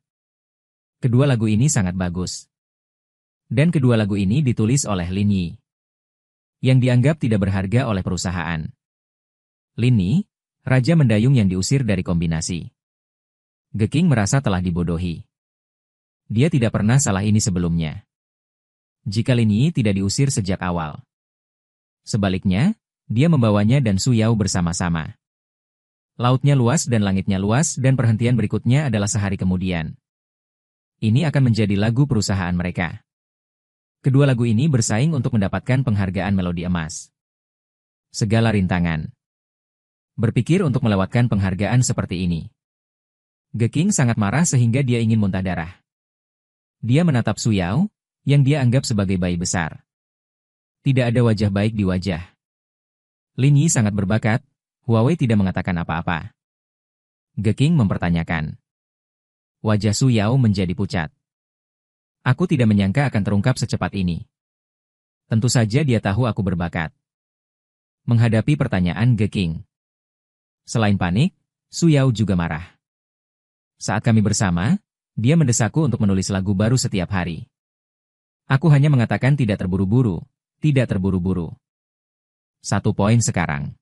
Kedua lagu ini sangat bagus. Dan kedua lagu ini ditulis oleh Lin Yi, yang dianggap tidak berharga oleh perusahaan. Lin Yi, raja mendayung yang diusir dari kombinasi. Geking merasa telah dibodohi. Dia tidak pernah salah ini sebelumnya. Jika Lin Yi tidak diusir sejak awal. Sebaliknya, dia membawanya dan Su Yao bersama-sama. Lautnya luas dan langitnya luas dan perhentian berikutnya adalah sehari kemudian. Ini akan menjadi lagu perusahaan mereka. Kedua lagu ini bersaing untuk mendapatkan penghargaan melodi emas. Segala rintangan. Berpikir untuk melewatkan penghargaan seperti ini. Geking sangat marah sehingga dia ingin muntah darah. Dia menatap Su Yao, yang dia anggap sebagai bayi besar. Tidak ada wajah baik di wajah. Lin Yi sangat berbakat, Huawei tidak mengatakan apa-apa. Geking mempertanyakan. Wajah Su Yao menjadi pucat. Aku tidak menyangka akan terungkap secepat ini. Tentu saja dia tahu aku berbakat. Menghadapi pertanyaan Geking. Selain panik, Su Yao juga marah. Saat kami bersama, dia mendesakku untuk menulis lagu baru setiap hari. Aku hanya mengatakan tidak terburu-buru, tidak terburu-buru. 1 poin sekarang.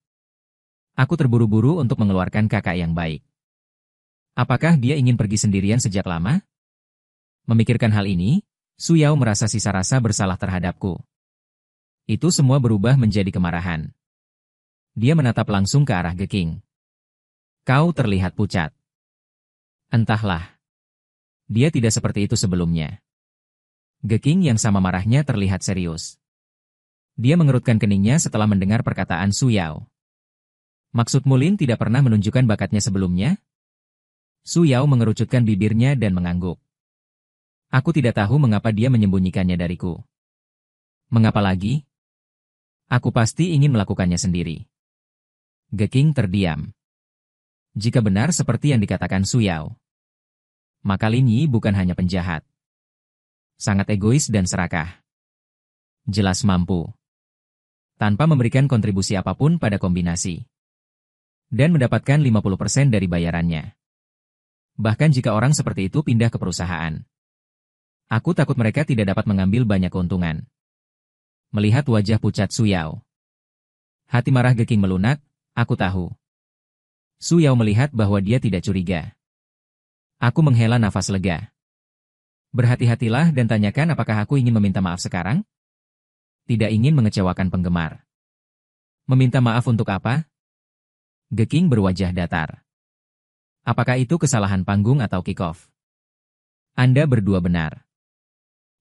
Aku terburu-buru untuk mengeluarkan kakak yang baik. Apakah dia ingin pergi sendirian sejak lama? Memikirkan hal ini, Su Yao merasa sisa rasa bersalah terhadapku. Itu semua berubah menjadi kemarahan. Dia menatap langsung ke arah Geking. Kau terlihat pucat. Entahlah. Dia tidak seperti itu sebelumnya. Geking yang sama marahnya terlihat serius. Dia mengerutkan keningnya setelah mendengar perkataan Su Yao. Maksudmu Lin tidak pernah menunjukkan bakatnya sebelumnya? Su Yao mengerucutkan bibirnya dan mengangguk. Aku tidak tahu mengapa dia menyembunyikannya dariku. Mengapa lagi? Aku pasti ingin melakukannya sendiri. Geking terdiam. Jika benar seperti yang dikatakan Su Yao, maka Lin Yi bukan hanya penjahat. Sangat egois dan serakah. Jelas mampu. Tanpa memberikan kontribusi apapun pada kombinasi. Dan mendapatkan 50% dari bayarannya. Bahkan jika orang seperti itu pindah ke perusahaan. Aku takut mereka tidak dapat mengambil banyak keuntungan. Melihat wajah pucat Su Yao. Hati marah Geking melunak, aku tahu. Su Yao melihat bahwa dia tidak curiga. Aku menghela nafas lega. Berhati-hatilah dan tanyakan apakah aku ingin meminta maaf sekarang? Tidak ingin mengecewakan penggemar. Meminta maaf untuk apa? Geking berwajah datar. Apakah itu kesalahan panggung atau kick-off? Anda berdua benar.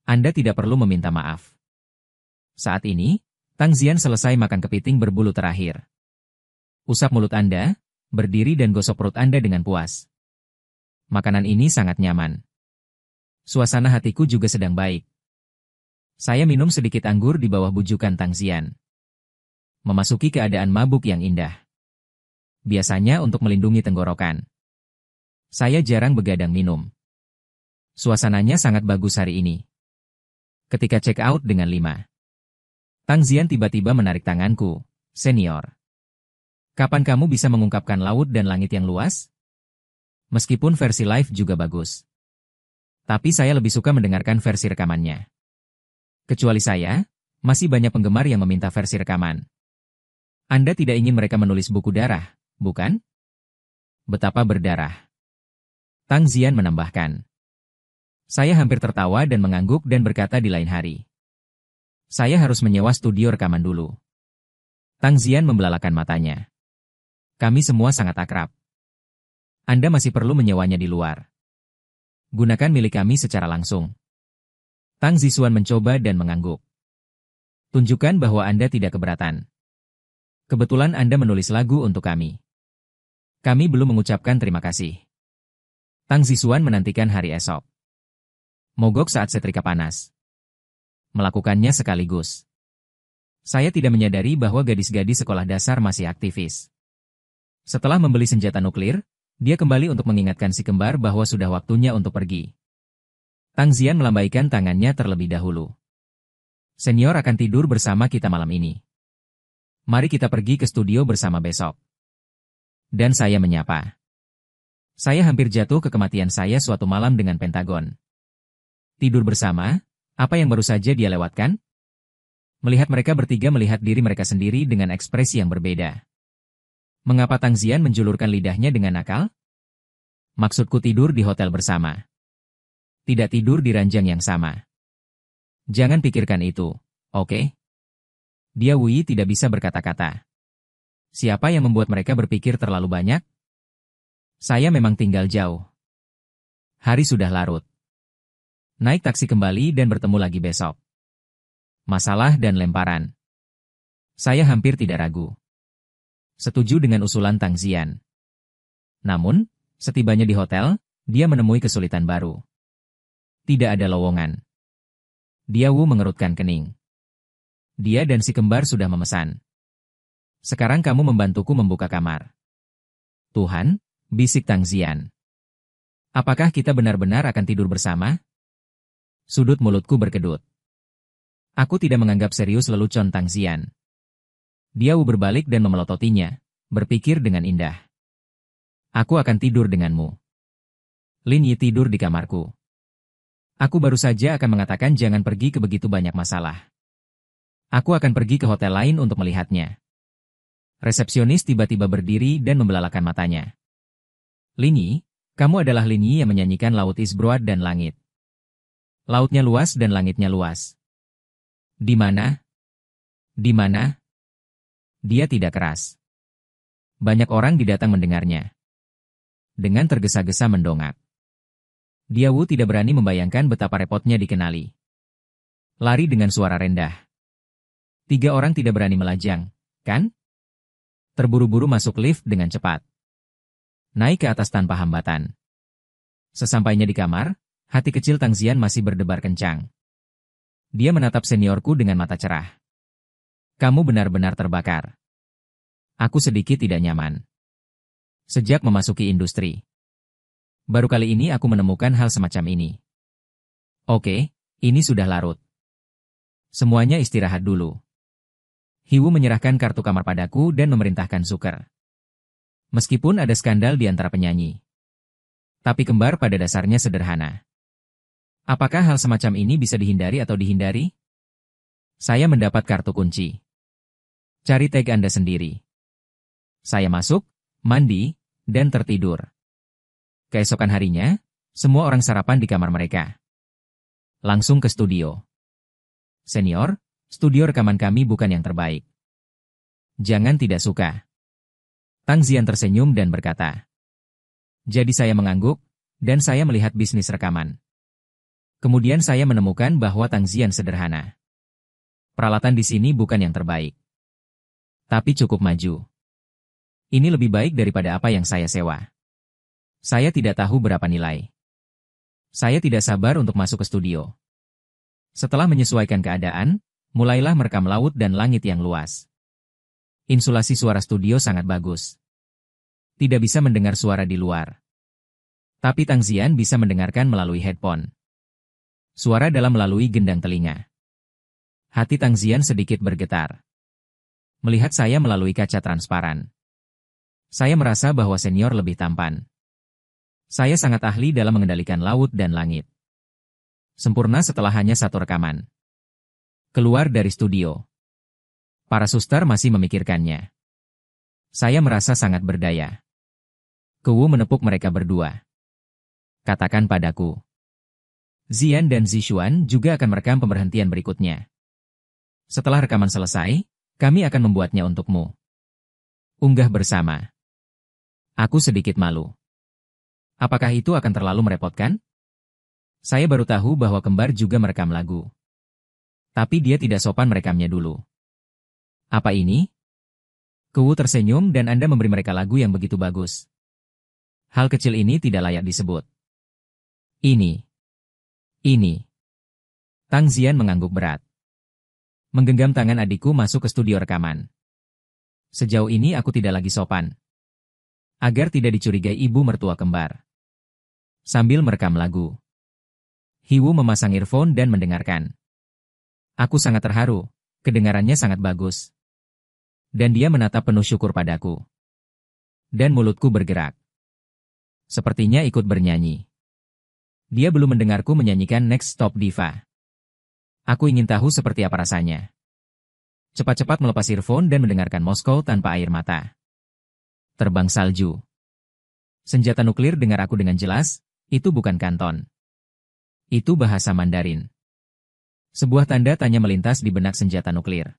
Anda tidak perlu meminta maaf. Saat ini, Tang Zian selesai makan kepiting berbulu terakhir. Usap mulut Anda, berdiri dan gosok perut Anda dengan puas. Makanan ini sangat nyaman. Suasana hatiku juga sedang baik. Saya minum sedikit anggur di bawah bujukan Tang Zian. Memasuki keadaan mabuk yang indah. Biasanya untuk melindungi tenggorokan. Saya jarang begadang minum. Suasananya sangat bagus hari ini. Ketika check out dengan 5. Tang Zian tiba-tiba menarik tanganku, senior. Kapan kamu bisa mengungkapkan laut dan langit yang luas? Meskipun versi live juga bagus. Tapi saya lebih suka mendengarkan versi rekamannya. Kecuali saya, masih banyak penggemar yang meminta versi rekaman. Anda tidak ingin mereka menulis buku darah, bukan? Betapa berdarah. Tang Zian menambahkan. Saya hampir tertawa dan mengangguk dan berkata di lain hari. Saya harus menyewa studio rekaman dulu. Tang Zian membelalakan matanya. Kami semua sangat akrab. Anda masih perlu menyewanya di luar. Gunakan milik kami secara langsung. Tang Zisuan mencoba dan mengangguk. Tunjukkan bahwa Anda tidak keberatan. Kebetulan Anda menulis lagu untuk kami. Kami belum mengucapkan terima kasih. Tang Zisuan menantikan hari esok. Mogok saat setrika panas. melakukannya sekaligus. Saya tidak menyadari bahwa gadis-gadis sekolah dasar masih aktivis. Setelah membeli senjata nuklir, dia kembali untuk mengingatkan si kembar bahwa sudah waktunya untuk pergi. Tang Zian melambaikan tangannya terlebih dahulu. Senior akan tidur bersama kita malam ini. Mari kita pergi ke studio bersama besok. Dan saya menyapa. Saya hampir jatuh ke kematian saya suatu malam dengan Pentagon. Tidur bersama? Apa yang baru saja dia lewatkan? Melihat mereka bertiga melihat diri mereka sendiri dengan ekspresi yang berbeda. Mengapa Tang Zian menjulurkan lidahnya dengan nakal? Maksudku tidur di hotel bersama. Tidak tidur di ranjang yang sama. Jangan pikirkan itu, oke? Dia Wuyi tidak bisa berkata-kata. Siapa yang membuat mereka berpikir terlalu banyak? Saya memang tinggal jauh. Hari sudah larut. Naik taksi kembali dan bertemu lagi besok. Masalah dan lemparan. Saya hampir tidak ragu. Setuju dengan usulan Tang Zian. Namun, setibanya di hotel, dia menemui kesulitan baru. Tidak ada lowongan. Dia Wu mengerutkan kening. Dia dan si kembar sudah memesan. Sekarang kamu membantuku membuka kamar. Tuhan, bisik Tang Zian. Apakah kita benar-benar akan tidur bersama? Sudut mulutku berkedut. Aku tidak menganggap serius lelucon Tang Zian. Dia Wu berbalik dan memelototinya, berpikir dengan indah. Aku akan tidur denganmu. Lin Yi tidur di kamarku. Aku baru saja akan mengatakan jangan pergi ke begitu banyak masalah. Aku akan pergi ke hotel lain untuk melihatnya. Resepsionis tiba-tiba berdiri dan membelalakan matanya. Lin Yi, kamu adalah Lin Yi yang menyanyikan Laut is broad dan langit. Lautnya luas dan langitnya luas. Di mana? Di mana? Dia tidak keras. Banyak orang didatang mendengarnya. Dengan tergesa-gesa mendongak. Dia Wu tidak berani membayangkan betapa repotnya dikenali. Lari dengan suara rendah. 3 orang tidak berani melajang, kan? Terburu-buru masuk lift dengan cepat. Naik ke atas tanpa hambatan. Sesampainya di kamar, hati kecil Tang Zian masih berdebar kencang. Dia menatap seniorku dengan mata cerah. Kamu benar-benar terbakar. Aku sedikit tidak nyaman. Sejak memasuki industri. Baru kali ini aku menemukan hal semacam ini. Oke, ini sudah larut. Semuanya istirahat dulu. Hiwu menyerahkan kartu kamar padaku dan memerintahkan Zucker. Meskipun ada skandal di antara penyanyi. Tapi kembar pada dasarnya sederhana. Apakah hal semacam ini bisa dihindari atau dihindari? Saya mendapat kartu kunci. Cari tag Anda sendiri. Saya masuk, mandi, dan tertidur. Keesokan harinya, semua orang sarapan di kamar mereka. Langsung ke studio. Senior, studio rekaman kami bukan yang terbaik. Jangan tidak suka. Tang Zian tersenyum dan berkata. Jadi saya mengangguk, dan saya melihat bisnis rekaman. Kemudian saya menemukan bahwa Tang Zian sederhana. Peralatan di sini bukan yang terbaik. Tapi cukup maju. Ini lebih baik daripada apa yang saya sewa. Saya tidak tahu berapa nilai. Saya tidak sabar untuk masuk ke studio. Setelah menyesuaikan keadaan, mulailah merekam laut dan langit yang luas. Insulasi suara studio sangat bagus. Tidak bisa mendengar suara di luar. Tapi Tang Zian bisa mendengarkan melalui headphone. Suara dalam melalui gendang telinga. Hati Tang Zian sedikit bergetar. Melihat saya melalui kaca transparan. Saya merasa bahwa senior lebih tampan. Saya sangat ahli dalam mengendalikan laut dan langit. Sempurna setelah hanya 1 rekaman. Keluar dari studio. Para suster masih memikirkannya. Saya merasa sangat berdaya. Kuwu menepuk mereka berdua. Katakan padaku. Zian dan Zixuan juga akan merekam pemberhentian berikutnya. Setelah rekaman selesai, kami akan membuatnya untukmu. Unggah bersama. Aku sedikit malu. Apakah itu akan terlalu merepotkan? Saya baru tahu bahwa kembar juga merekam lagu. Tapi dia tidak sopan merekamnya dulu. Apa ini? Kuwu tersenyum dan Anda memberi mereka lagu yang begitu bagus. Hal kecil ini tidak layak disebut. Ini. Tang Zian mengangguk berat. Menggenggam tangan adikku masuk ke studio rekaman. Sejauh ini aku tidak lagi sopan. Agar tidak dicurigai ibu mertua kembar. Sambil merekam lagu. Hiwu memasang earphone dan mendengarkan. Aku sangat terharu, kedengarannya sangat bagus. Dan dia menatap penuh syukur padaku. Dan mulutku bergerak. Sepertinya ikut bernyanyi. Dia belum mendengarku menyanyikan Next Stop Diva. Aku ingin tahu seperti apa rasanya. Cepat-cepat melepas earphone dan mendengarkan Moskow tanpa air mata. Terbang salju. Senjata nuklir dengar aku dengan jelas, itu bukan Kanton. Itu bahasa Mandarin. Sebuah tanda tanya melintas di benak senjata nuklir.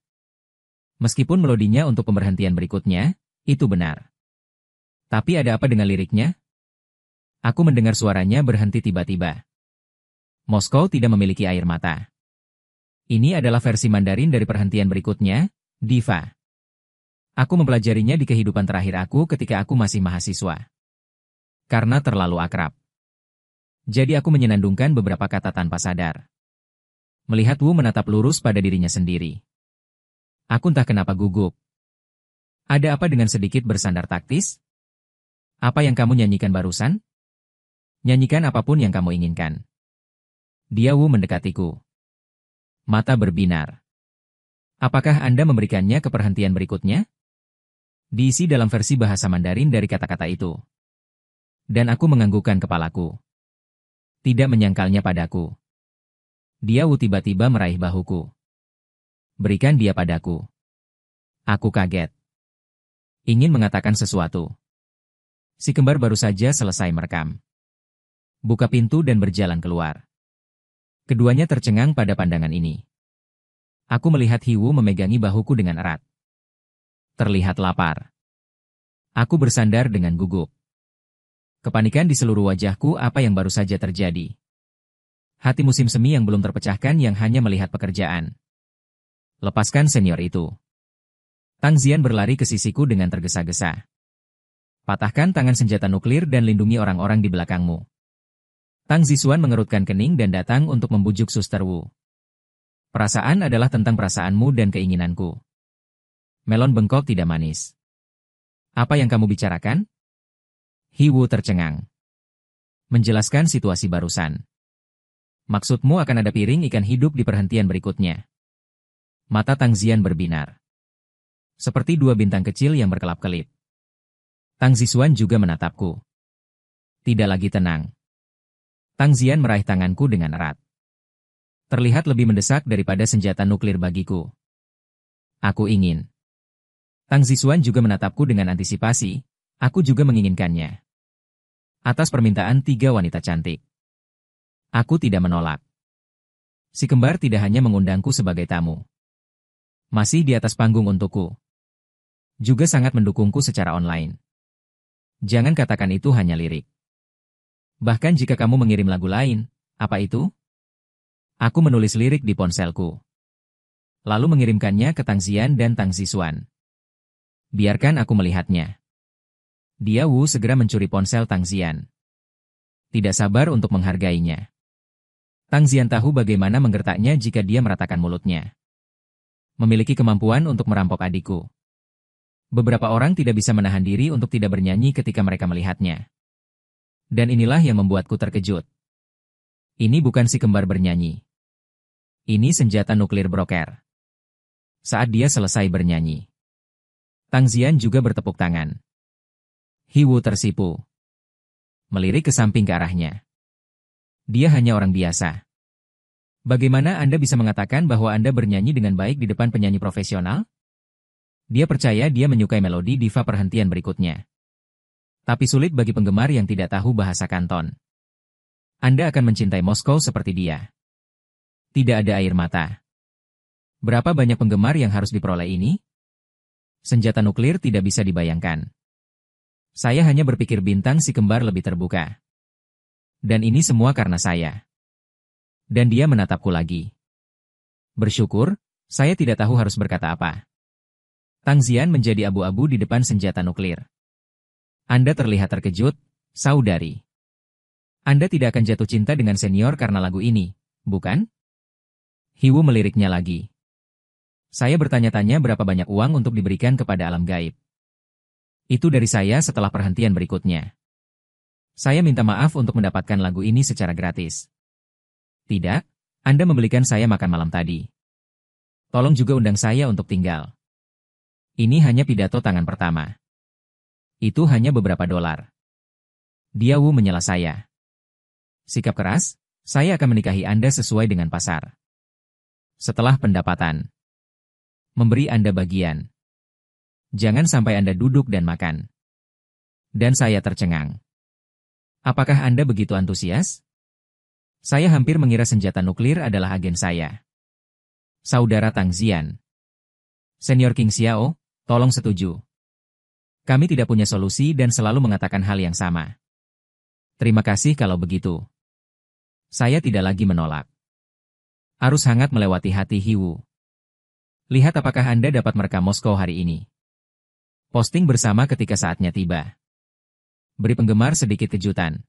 Meskipun melodinya untuk pemberhentian berikutnya, itu benar. Tapi ada apa dengan liriknya? Aku mendengar suaranya berhenti tiba-tiba. Moskow tidak memiliki air mata. Ini adalah versi Mandarin dari perhentian berikutnya, Diva. Aku mempelajarinya di kehidupan terakhir aku ketika aku masih mahasiswa. Karena terlalu akrab. Jadi aku menyenandungkan beberapa kata tanpa sadar. Melihat Wu menatap lurus pada dirinya sendiri. Aku entah kenapa gugup. Ada apa dengan sedikit bersandar taktis? Apa yang kamu nyanyikan barusan? Nyanyikan apapun yang kamu inginkan. Dia Wu mendekatiku. Mata berbinar. Apakah Anda memberikannya ke perhentian berikutnya? Diisi dalam versi bahasa Mandarin dari kata-kata itu. Dan aku menganggukkan kepalaku. Tidak menyangkalnya padaku. Dia Wu tiba-tiba meraih bahuku. Berikan dia padaku. Aku kaget. Ingin mengatakan sesuatu. Si kembar baru saja selesai merekam. Buka pintu dan berjalan keluar. Keduanya tercengang pada pandangan ini. Aku melihat Hiwu memegangi bahuku dengan erat. Terlihat lapar. Aku bersandar dengan gugup. Kepanikan di seluruh wajahku apa yang baru saja terjadi. Hati musim semi yang belum terpecahkan yang hanya melihat pekerjaan. Lepaskan senior itu. Tang Zian berlari ke sisiku dengan tergesa-gesa. Patahkan tangan senjata nuklir dan lindungi orang-orang di belakangmu. Tang Zisuan mengerutkan kening dan datang untuk membujuk Suster Wu. Perasaan adalah tentang perasaanmu dan keinginanku. Melon bengkok tidak manis. Apa yang kamu bicarakan? Hiwu tercengang. Menjelaskan situasi barusan. Maksudmu akan ada piring ikan hidup di perhentian berikutnya. Mata Tang Zian berbinar. Seperti dua bintang kecil yang berkelap-kelip. Tang Zisuan juga menatapku. Tidak lagi tenang. Tang Zian meraih tanganku dengan erat. Terlihat lebih mendesak daripada senjata nuklir bagiku. Aku ingin. Tang Zisuan juga menatapku dengan antisipasi, aku juga menginginkannya. Atas permintaan tiga wanita cantik. Aku tidak menolak. Si kembar tidak hanya mengundangku sebagai tamu. Masih di atas panggung untukku. Juga sangat mendukungku secara online. Jangan katakan itu hanya lirik. Bahkan jika kamu mengirim lagu lain, apa itu? Aku menulis lirik di ponselku. Lalu mengirimkannya ke Tang Zian dan Tang Zisuan. Biarkan aku melihatnya. Dia Wu segera mencuri ponsel Tang Zian. Tidak sabar untuk menghargainya. Tang Zian tahu bagaimana menggertaknya jika dia meratakan mulutnya. Memiliki kemampuan untuk merampok adikku. Beberapa orang tidak bisa menahan diri untuk tidak bernyanyi ketika mereka melihatnya. Dan inilah yang membuatku terkejut. Ini bukan si kembar bernyanyi. Ini senjata nuklir broker. Saat dia selesai bernyanyi, Tang Zian juga bertepuk tangan. Hiwu tersipu. Melirik ke samping ke arahnya. Dia hanya orang biasa. Bagaimana Anda bisa mengatakan bahwa Anda bernyanyi dengan baik di depan penyanyi profesional? Dia percaya dia menyukai melodi diva perhentian berikutnya. Tapi sulit bagi penggemar yang tidak tahu bahasa Kanton. Anda akan mencintai Moskow seperti dia. Tidak ada air mata. Berapa banyak penggemar yang harus diperoleh ini? Senjata nuklir tidak bisa dibayangkan. Saya hanya berpikir bintang si kembar lebih terbuka. Dan ini semua karena saya. Dan dia menatapku lagi. Bersyukur, saya tidak tahu harus berkata apa. Tang Zian menjadi abu-abu di depan senjata nuklir. Anda terlihat terkejut, saudari. Anda tidak akan jatuh cinta dengan senior karena lagu ini, bukan? Hiwu meliriknya lagi. Saya bertanya-tanya berapa banyak uang untuk diberikan kepada alam gaib. Itu dari saya setelah perhentian berikutnya. Saya minta maaf untuk mendapatkan lagu ini secara gratis. Tidak, Anda membelikan saya makan malam tadi. Tolong juga undang saya untuk tinggal. Ini hanya pidato tangan pertama. Itu hanya beberapa dolar. Dia Wu menyela saya. Sikap keras, saya akan menikahi Anda sesuai dengan pasar. Setelah pendapatan. Memberi Anda bagian. Jangan sampai Anda duduk dan makan. Dan saya tercengang. Apakah Anda begitu antusias? Saya hampir mengira senjata nuklir adalah agen saya. Saudara Tang Zian. Senior King Xiao, tolong setuju. Kami tidak punya solusi dan selalu mengatakan hal yang sama. Terima kasih kalau begitu. Saya tidak lagi menolak. Arus hangat melewati hati Hiwu. Lihat apakah Anda dapat merekam Moskow hari ini. Posting bersama ketika saatnya tiba. Beri penggemar sedikit kejutan.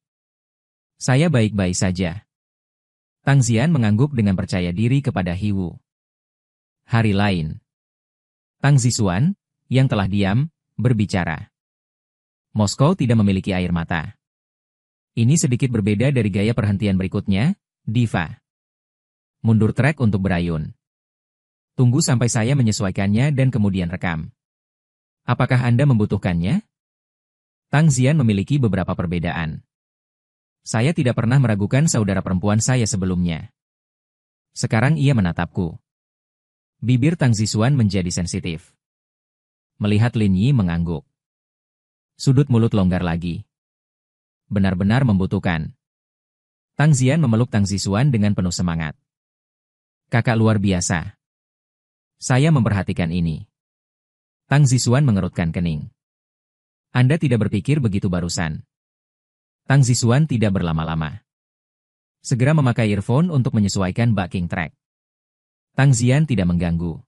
Saya baik-baik saja. Tang Zian mengangguk dengan percaya diri kepada Hiwu. Hari lain. Tang Zisuan, yang telah diam, berbicara. Moskow tidak memiliki air mata. Ini sedikit berbeda dari gaya perhentian berikutnya, Diva. Mundur trek untuk berayun. Tunggu sampai saya menyesuaikannya dan kemudian rekam. Apakah Anda membutuhkannya? Tang Zian memiliki beberapa perbedaan. Saya tidak pernah meragukan saudara perempuan saya sebelumnya. Sekarang ia menatapku. Bibir Tang Zisuan menjadi sensitif. Melihat Lin Yi mengangguk. Sudut mulut longgar lagi. Benar-benar membutuhkan. Tang Zian memeluk Tang Zisuan dengan penuh semangat. Kakak luar biasa. Saya memperhatikan ini. Tang Zisuan mengerutkan kening. Anda tidak berpikir begitu barusan. Tang Zisuan tidak berlama-lama. Segera memakai earphone untuk menyesuaikan backing track. Tang Zian tidak mengganggu.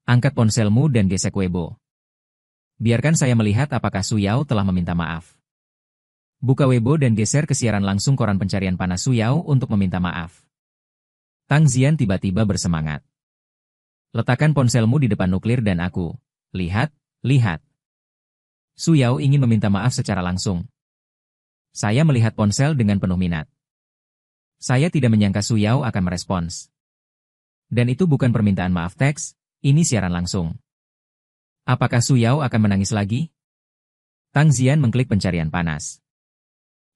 Angkat ponselmu dan gesek Weibo. Biarkan saya melihat apakah Su Yao telah meminta maaf. Buka Weibo dan geser ke siaran langsung koran pencarian panas Su Yao untuk meminta maaf. Tang Zian tiba-tiba bersemangat. Letakkan ponselmu di depan nuklir dan aku. Lihat, lihat. Su Yao ingin meminta maaf secara langsung. Saya melihat ponsel dengan penuh minat. Saya tidak menyangka Su Yao akan merespons. Dan itu bukan permintaan maaf teks, ini siaran langsung. Apakah Su Yao akan menangis lagi? Tang Zian mengklik pencarian panas.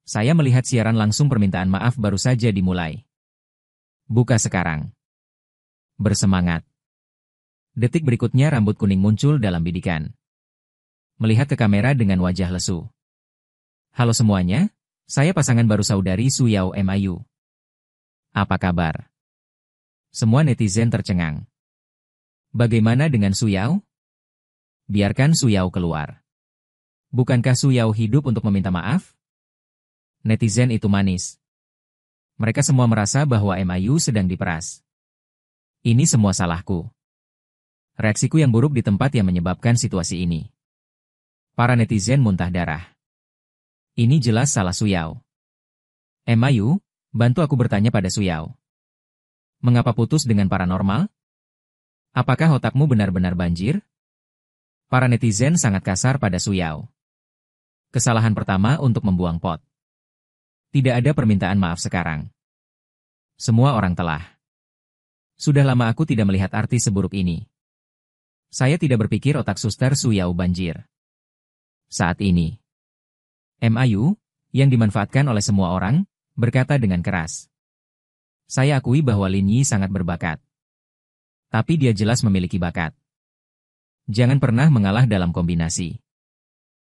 Saya melihat siaran langsung permintaan maaf baru saja dimulai. Buka sekarang. Bersemangat. Detik berikutnya rambut kuning muncul dalam bidikan. Melihat ke kamera dengan wajah lesu. Halo semuanya, saya pasangan baru saudari Su Yao MIU. Apa kabar? Semua netizen tercengang. Bagaimana dengan Su Yao? Biarkan Su Yao keluar. Bukankah Su Yao hidup untuk meminta maaf? Netizen itu manis. Mereka semua merasa bahwa MIU sedang diperas. Ini semua salahku. Reaksiku yang buruk di tempat yang menyebabkan situasi ini. Para netizen muntah darah. Ini jelas salah Su Yao. MIU, bantu aku bertanya pada Su Yao. Mengapa putus dengan paranormal? Apakah otakmu benar-benar banjir? Para netizen sangat kasar pada Su Yao. Kesalahan pertama untuk membuang pot. Tidak ada permintaan maaf sekarang. Semua orang telah. Sudah lama aku tidak melihat artis seburuk ini. Saya tidak berpikir otak suster Su Yao banjir. Saat ini. MIU, yang dimanfaatkan oleh semua orang, berkata dengan keras. Saya akui bahwa Lin Yi sangat berbakat. Tapi dia jelas memiliki bakat. Jangan pernah mengalah dalam kombinasi.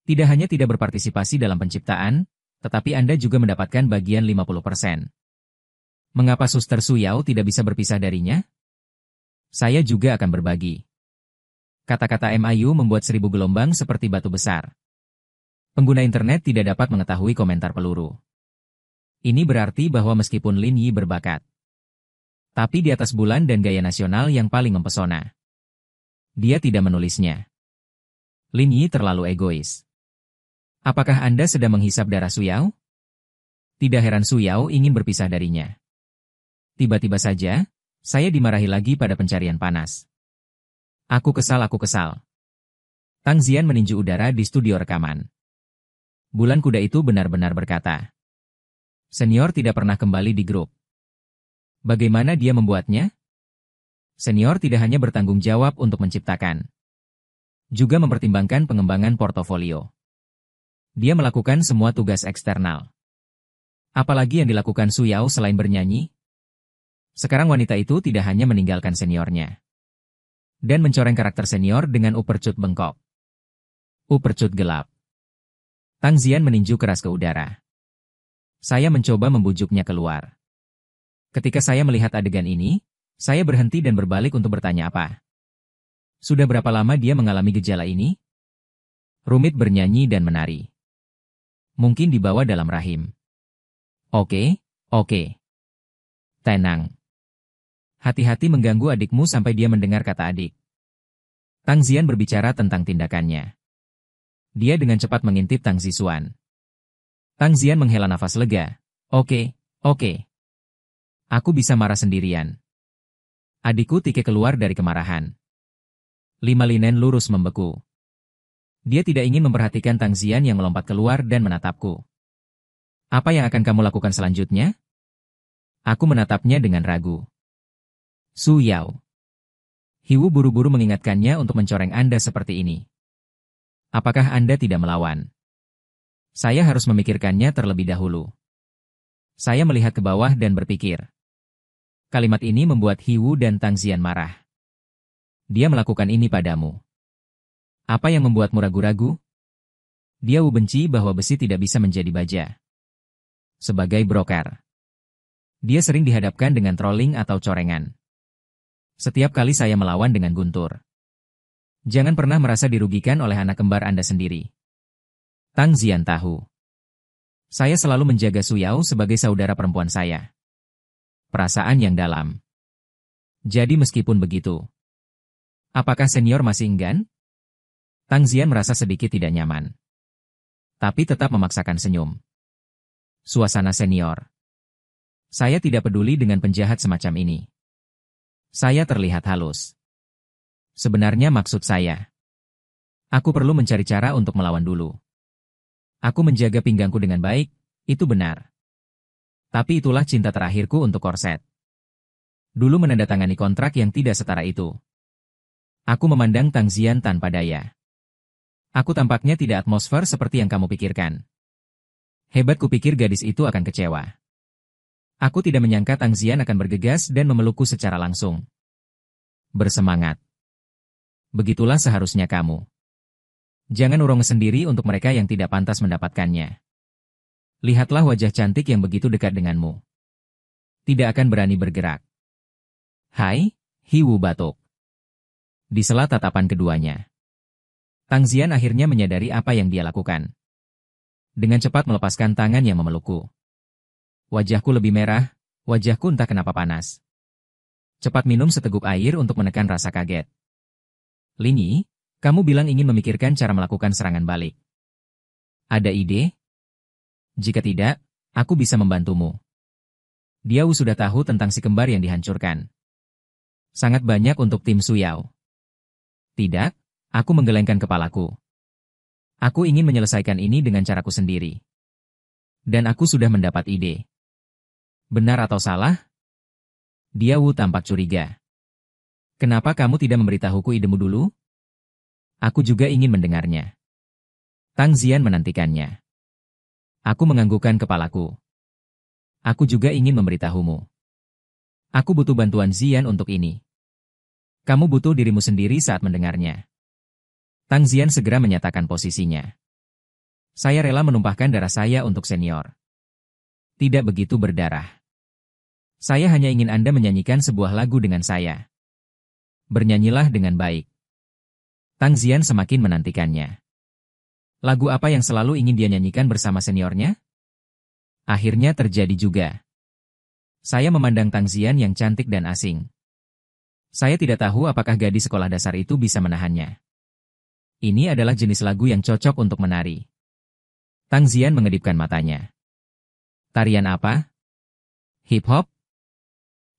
Tidak hanya tidak berpartisipasi dalam penciptaan, tetapi Anda juga mendapatkan bagian 50%. Mengapa Suster Su Yao tidak bisa berpisah darinya? Saya juga akan berbagi. Kata-kata MIU membuat 1000 gelombang seperti batu besar. Pengguna internet tidak dapat mengetahui komentar peluru. Ini berarti bahwa meskipun Lin Yi berbakat, tapi di atas bulan dan gaya nasional yang paling mempesona, dia tidak menulisnya. Lin Yi terlalu egois. Apakah Anda sedang menghisap darah Su Yao? Tidak heran Su Yao ingin berpisah darinya. Tiba-tiba saja, Saya dimarahi lagi pada pencarian panas. Aku kesal. Tang Zian meninju udara di studio rekaman. Bulan kuda itu benar-benar berkata. Senior tidak pernah kembali di grup. Bagaimana dia membuatnya? Senior tidak hanya bertanggung jawab untuk menciptakan, juga mempertimbangkan pengembangan portofolio. Dia melakukan semua tugas eksternal. Apalagi yang dilakukan Su Yao selain bernyanyi? Sekarang wanita itu tidak hanya meninggalkan seniornya, dan mencoreng karakter senior dengan uppercut bengkok. Uppercut gelap. Tang Zian meninju keras ke udara. Saya mencoba membujuknya keluar. Ketika saya melihat adegan ini, saya berhenti dan berbalik untuk bertanya apa. Sudah berapa lama dia mengalami gejala ini? Rumit bernyanyi dan menari. Mungkin dibawa dalam rahim. Oke. Tenang. Hati-hati mengganggu adikmu sampai dia mendengar kata adik. Tang Zian berbicara tentang tindakannya. Dia dengan cepat mengintip Tang Zixuan. Tang Zian menghela nafas lega. Oke. Aku bisa marah sendirian. Adikku Tike keluar dari kemarahan. Lima linen lurus membeku. Dia tidak ingin memperhatikan Tang Zian yang melompat keluar dan menatapku. Apa yang akan kamu lakukan selanjutnya? Aku menatapnya dengan ragu. Su Yao. Hiwu buru-buru mengingatkannya untuk mencoreng Anda seperti ini. Apakah Anda tidak melawan? Saya harus memikirkannya terlebih dahulu. Saya melihat ke bawah dan berpikir. Kalimat ini membuat Hiwu dan Tang Zian marah. Dia melakukan ini padamu. Apa yang membuatmu ragu-ragu? Dia benci bahwa besi tidak bisa menjadi baja. Sebagai broker, dia sering dihadapkan dengan trolling atau corengan. Setiap kali saya melawan dengan guntur. Jangan pernah merasa dirugikan oleh anak kembar Anda sendiri. Tang Zian tahu. Saya selalu menjaga Su Yao sebagai saudara perempuan saya. Perasaan yang dalam. Jadi meskipun begitu, apakah senior masih enggan? Tang Zian merasa sedikit tidak nyaman. Tapi tetap memaksakan senyum. Suasana senior. Saya tidak peduli dengan penjahat semacam ini. Saya terlihat halus. Sebenarnya maksud saya. Aku perlu mencari cara untuk melawan dulu. Aku menjaga pinggangku dengan baik, itu benar. Tapi itulah cinta terakhirku untuk korset. Dulu menandatangani kontrak yang tidak setara itu. Aku memandang Tang Zian tanpa daya. Aku tampaknya tidak atmosfer seperti yang kamu pikirkan. Hebat kupikir gadis itu akan kecewa. Aku tidak menyangka Tang Zian akan bergegas dan memelukku secara langsung. Bersemangat. Begitulah seharusnya kamu. Jangan urung sendiri untuk mereka yang tidak pantas mendapatkannya. Lihatlah wajah cantik yang begitu dekat denganmu. Tidak akan berani bergerak. Hai, Hiwu batuk. Di sela tatapan keduanya, Tang Zian akhirnya menyadari apa yang dia lakukan. Dengan cepat melepaskan tangan yang memelukku. Wajahku lebih merah, wajahku entah kenapa panas. Cepat minum seteguk air untuk menekan rasa kaget. Linyi, kamu bilang ingin memikirkan cara melakukan serangan balik. Ada ide? Jika tidak, aku bisa membantumu. Dia sudah tahu tentang si kembar yang dihancurkan. Sangat banyak untuk tim Su Yao. Tidak, aku menggelengkan kepalaku. Aku ingin menyelesaikan ini dengan caraku sendiri. Dan aku sudah mendapat ide. Benar atau salah? Dia tampak curiga. Kenapa kamu tidak memberitahuku idemu dulu? Aku juga ingin mendengarnya. Tang Zian menantikannya. Aku menganggukkan kepalaku. Aku juga ingin memberitahumu. Aku butuh bantuan Zian untuk ini. Kamu butuh dirimu sendiri saat mendengarnya. Tang Zian segera menyatakan posisinya. Saya rela menumpahkan darah saya untuk senior. Tidak begitu berdarah. Saya hanya ingin Anda menyanyikan sebuah lagu dengan saya. Bernyanyilah dengan baik. Tang Zian semakin menantikannya. Lagu apa yang selalu ingin dia nyanyikan bersama seniornya? Akhirnya terjadi juga. Saya memandang Tang Zian yang cantik dan asing. Saya tidak tahu apakah gadis sekolah dasar itu bisa menahannya. Ini adalah jenis lagu yang cocok untuk menari. Tang Zian mengedipkan matanya. Tarian apa? Hip hop?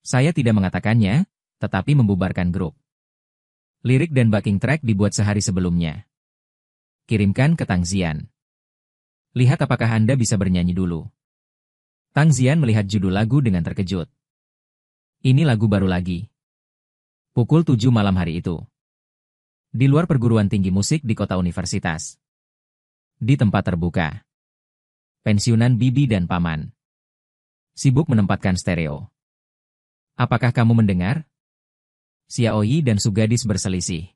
Saya tidak mengatakannya, tetapi membubarkan grup. Lirik dan backing track dibuat sehari sebelumnya. Kirimkan ke Tang Zian. Lihat apakah Anda bisa bernyanyi dulu. Tang Zian melihat judul lagu dengan terkejut. Ini lagu baru lagi. Pukul 7 malam hari itu. Di luar perguruan tinggi musik di kota universitas. Di tempat terbuka. Pensiunan bibi dan paman. Sibuk menempatkan stereo. Apakah kamu mendengar? Xiaoyi dan Sugadis berselisih.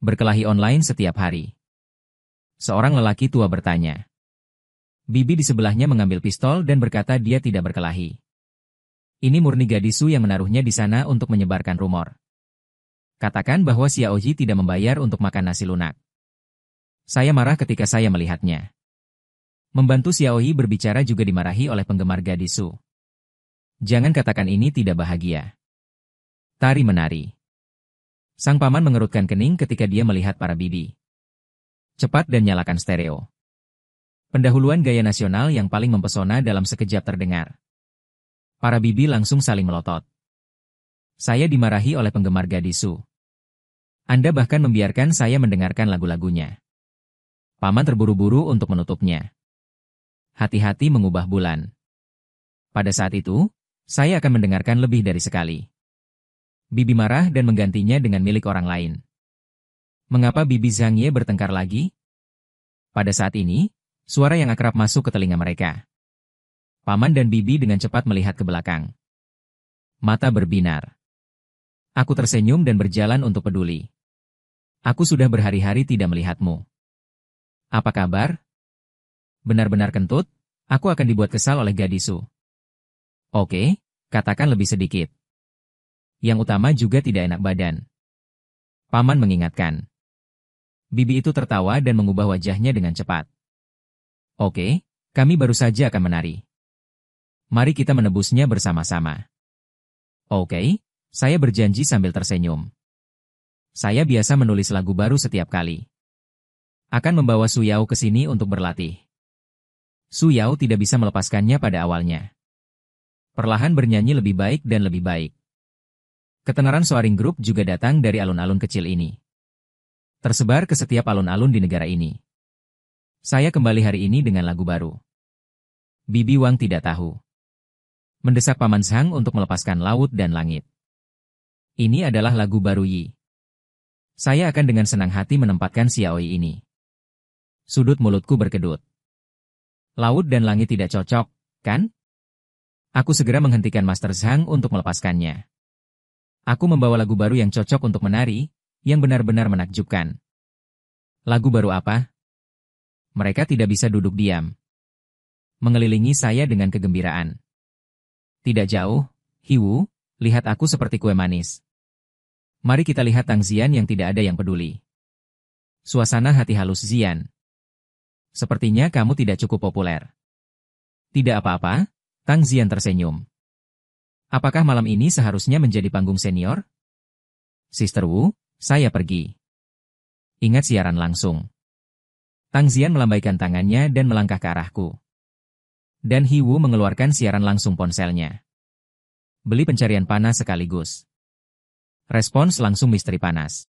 Berkelahi online setiap hari. Seorang lelaki tua bertanya. Bibi di sebelahnya mengambil pistol dan berkata dia tidak berkelahi. Ini murni Gadisu yang menaruhnya di sana untuk menyebarkan rumor. Katakan bahwa Xiaoji tidak membayar untuk makan nasi lunak. Saya marah ketika saya melihatnya. Membantu Xiaoyi berbicara juga dimarahi oleh penggemar Gadisu. Jangan katakan ini tidak bahagia. Tari-menari. Sang paman mengerutkan kening ketika dia melihat para bibi. Cepat dan nyalakan stereo. Pendahuluan gaya nasional yang paling mempesona dalam sekejap terdengar. Para bibi langsung saling melotot. Saya dimarahi oleh penggemar Gadisu. Anda bahkan membiarkan saya mendengarkan lagu-lagunya. Paman terburu-buru untuk menutupnya. Hati-hati mengubah bulan. Pada saat itu, saya akan mendengarkan lebih dari sekali. Bibi marah dan menggantinya dengan milik orang lain. Mengapa Bibi Zhang Ye bertengkar lagi? Pada saat ini, suara yang akrab masuk ke telinga mereka. Paman dan Bibi dengan cepat melihat ke belakang. Mata berbinar. Aku tersenyum dan berjalan untuk peduli. Aku sudah berhari-hari tidak melihatmu. Apa kabar? Benar-benar kentut, aku akan dibuat kesal oleh Gadisu. Oke, katakan lebih sedikit. Yang utama juga tidak enak badan. Paman mengingatkan. Bibi itu tertawa dan mengubah wajahnya dengan cepat. Oke, kami baru saja akan menari. Mari kita menebusnya bersama-sama. Oke, saya berjanji sambil tersenyum. Saya biasa menulis lagu baru setiap kali. Akan membawa Su Yao ke sini untuk berlatih. Su Yao tidak bisa melepaskannya pada awalnya. Perlahan bernyanyi lebih baik dan lebih baik. Ketenaran soaring group juga datang dari alun-alun kecil ini. Tersebar ke setiap alun-alun di negara ini. Saya kembali hari ini dengan lagu baru. Bibi Wang tidak tahu. Mendesak Paman Zhang untuk melepaskan laut dan langit. Ini adalah lagu baru Yi. Saya akan dengan senang hati menempatkan Xiaoyi ini. Sudut mulutku berkedut. Laut dan langit tidak cocok, kan? Aku segera menghentikan Master Zhang untuk melepaskannya. Aku membawa lagu baru yang cocok untuk menari, yang benar-benar menakjubkan. Lagu baru apa? Mereka tidak bisa duduk diam. Mengelilingi saya dengan kegembiraan. Tidak jauh, Hiwu, lihat aku seperti kue manis. Mari kita lihat Tang Zian yang tidak ada yang peduli. Suasana hati halus Zian. Sepertinya kamu tidak cukup populer. Tidak apa-apa, Tang Zian tersenyum. Apakah malam ini seharusnya menjadi panggung senior? Sister Wu, saya pergi. Ingat siaran langsung. Tang Zian melambaikan tangannya dan melangkah ke arahku. Dan Hiwu mengeluarkan siaran langsung ponselnya. Beli pencarian panas sekaligus. Respons langsung misteri panas.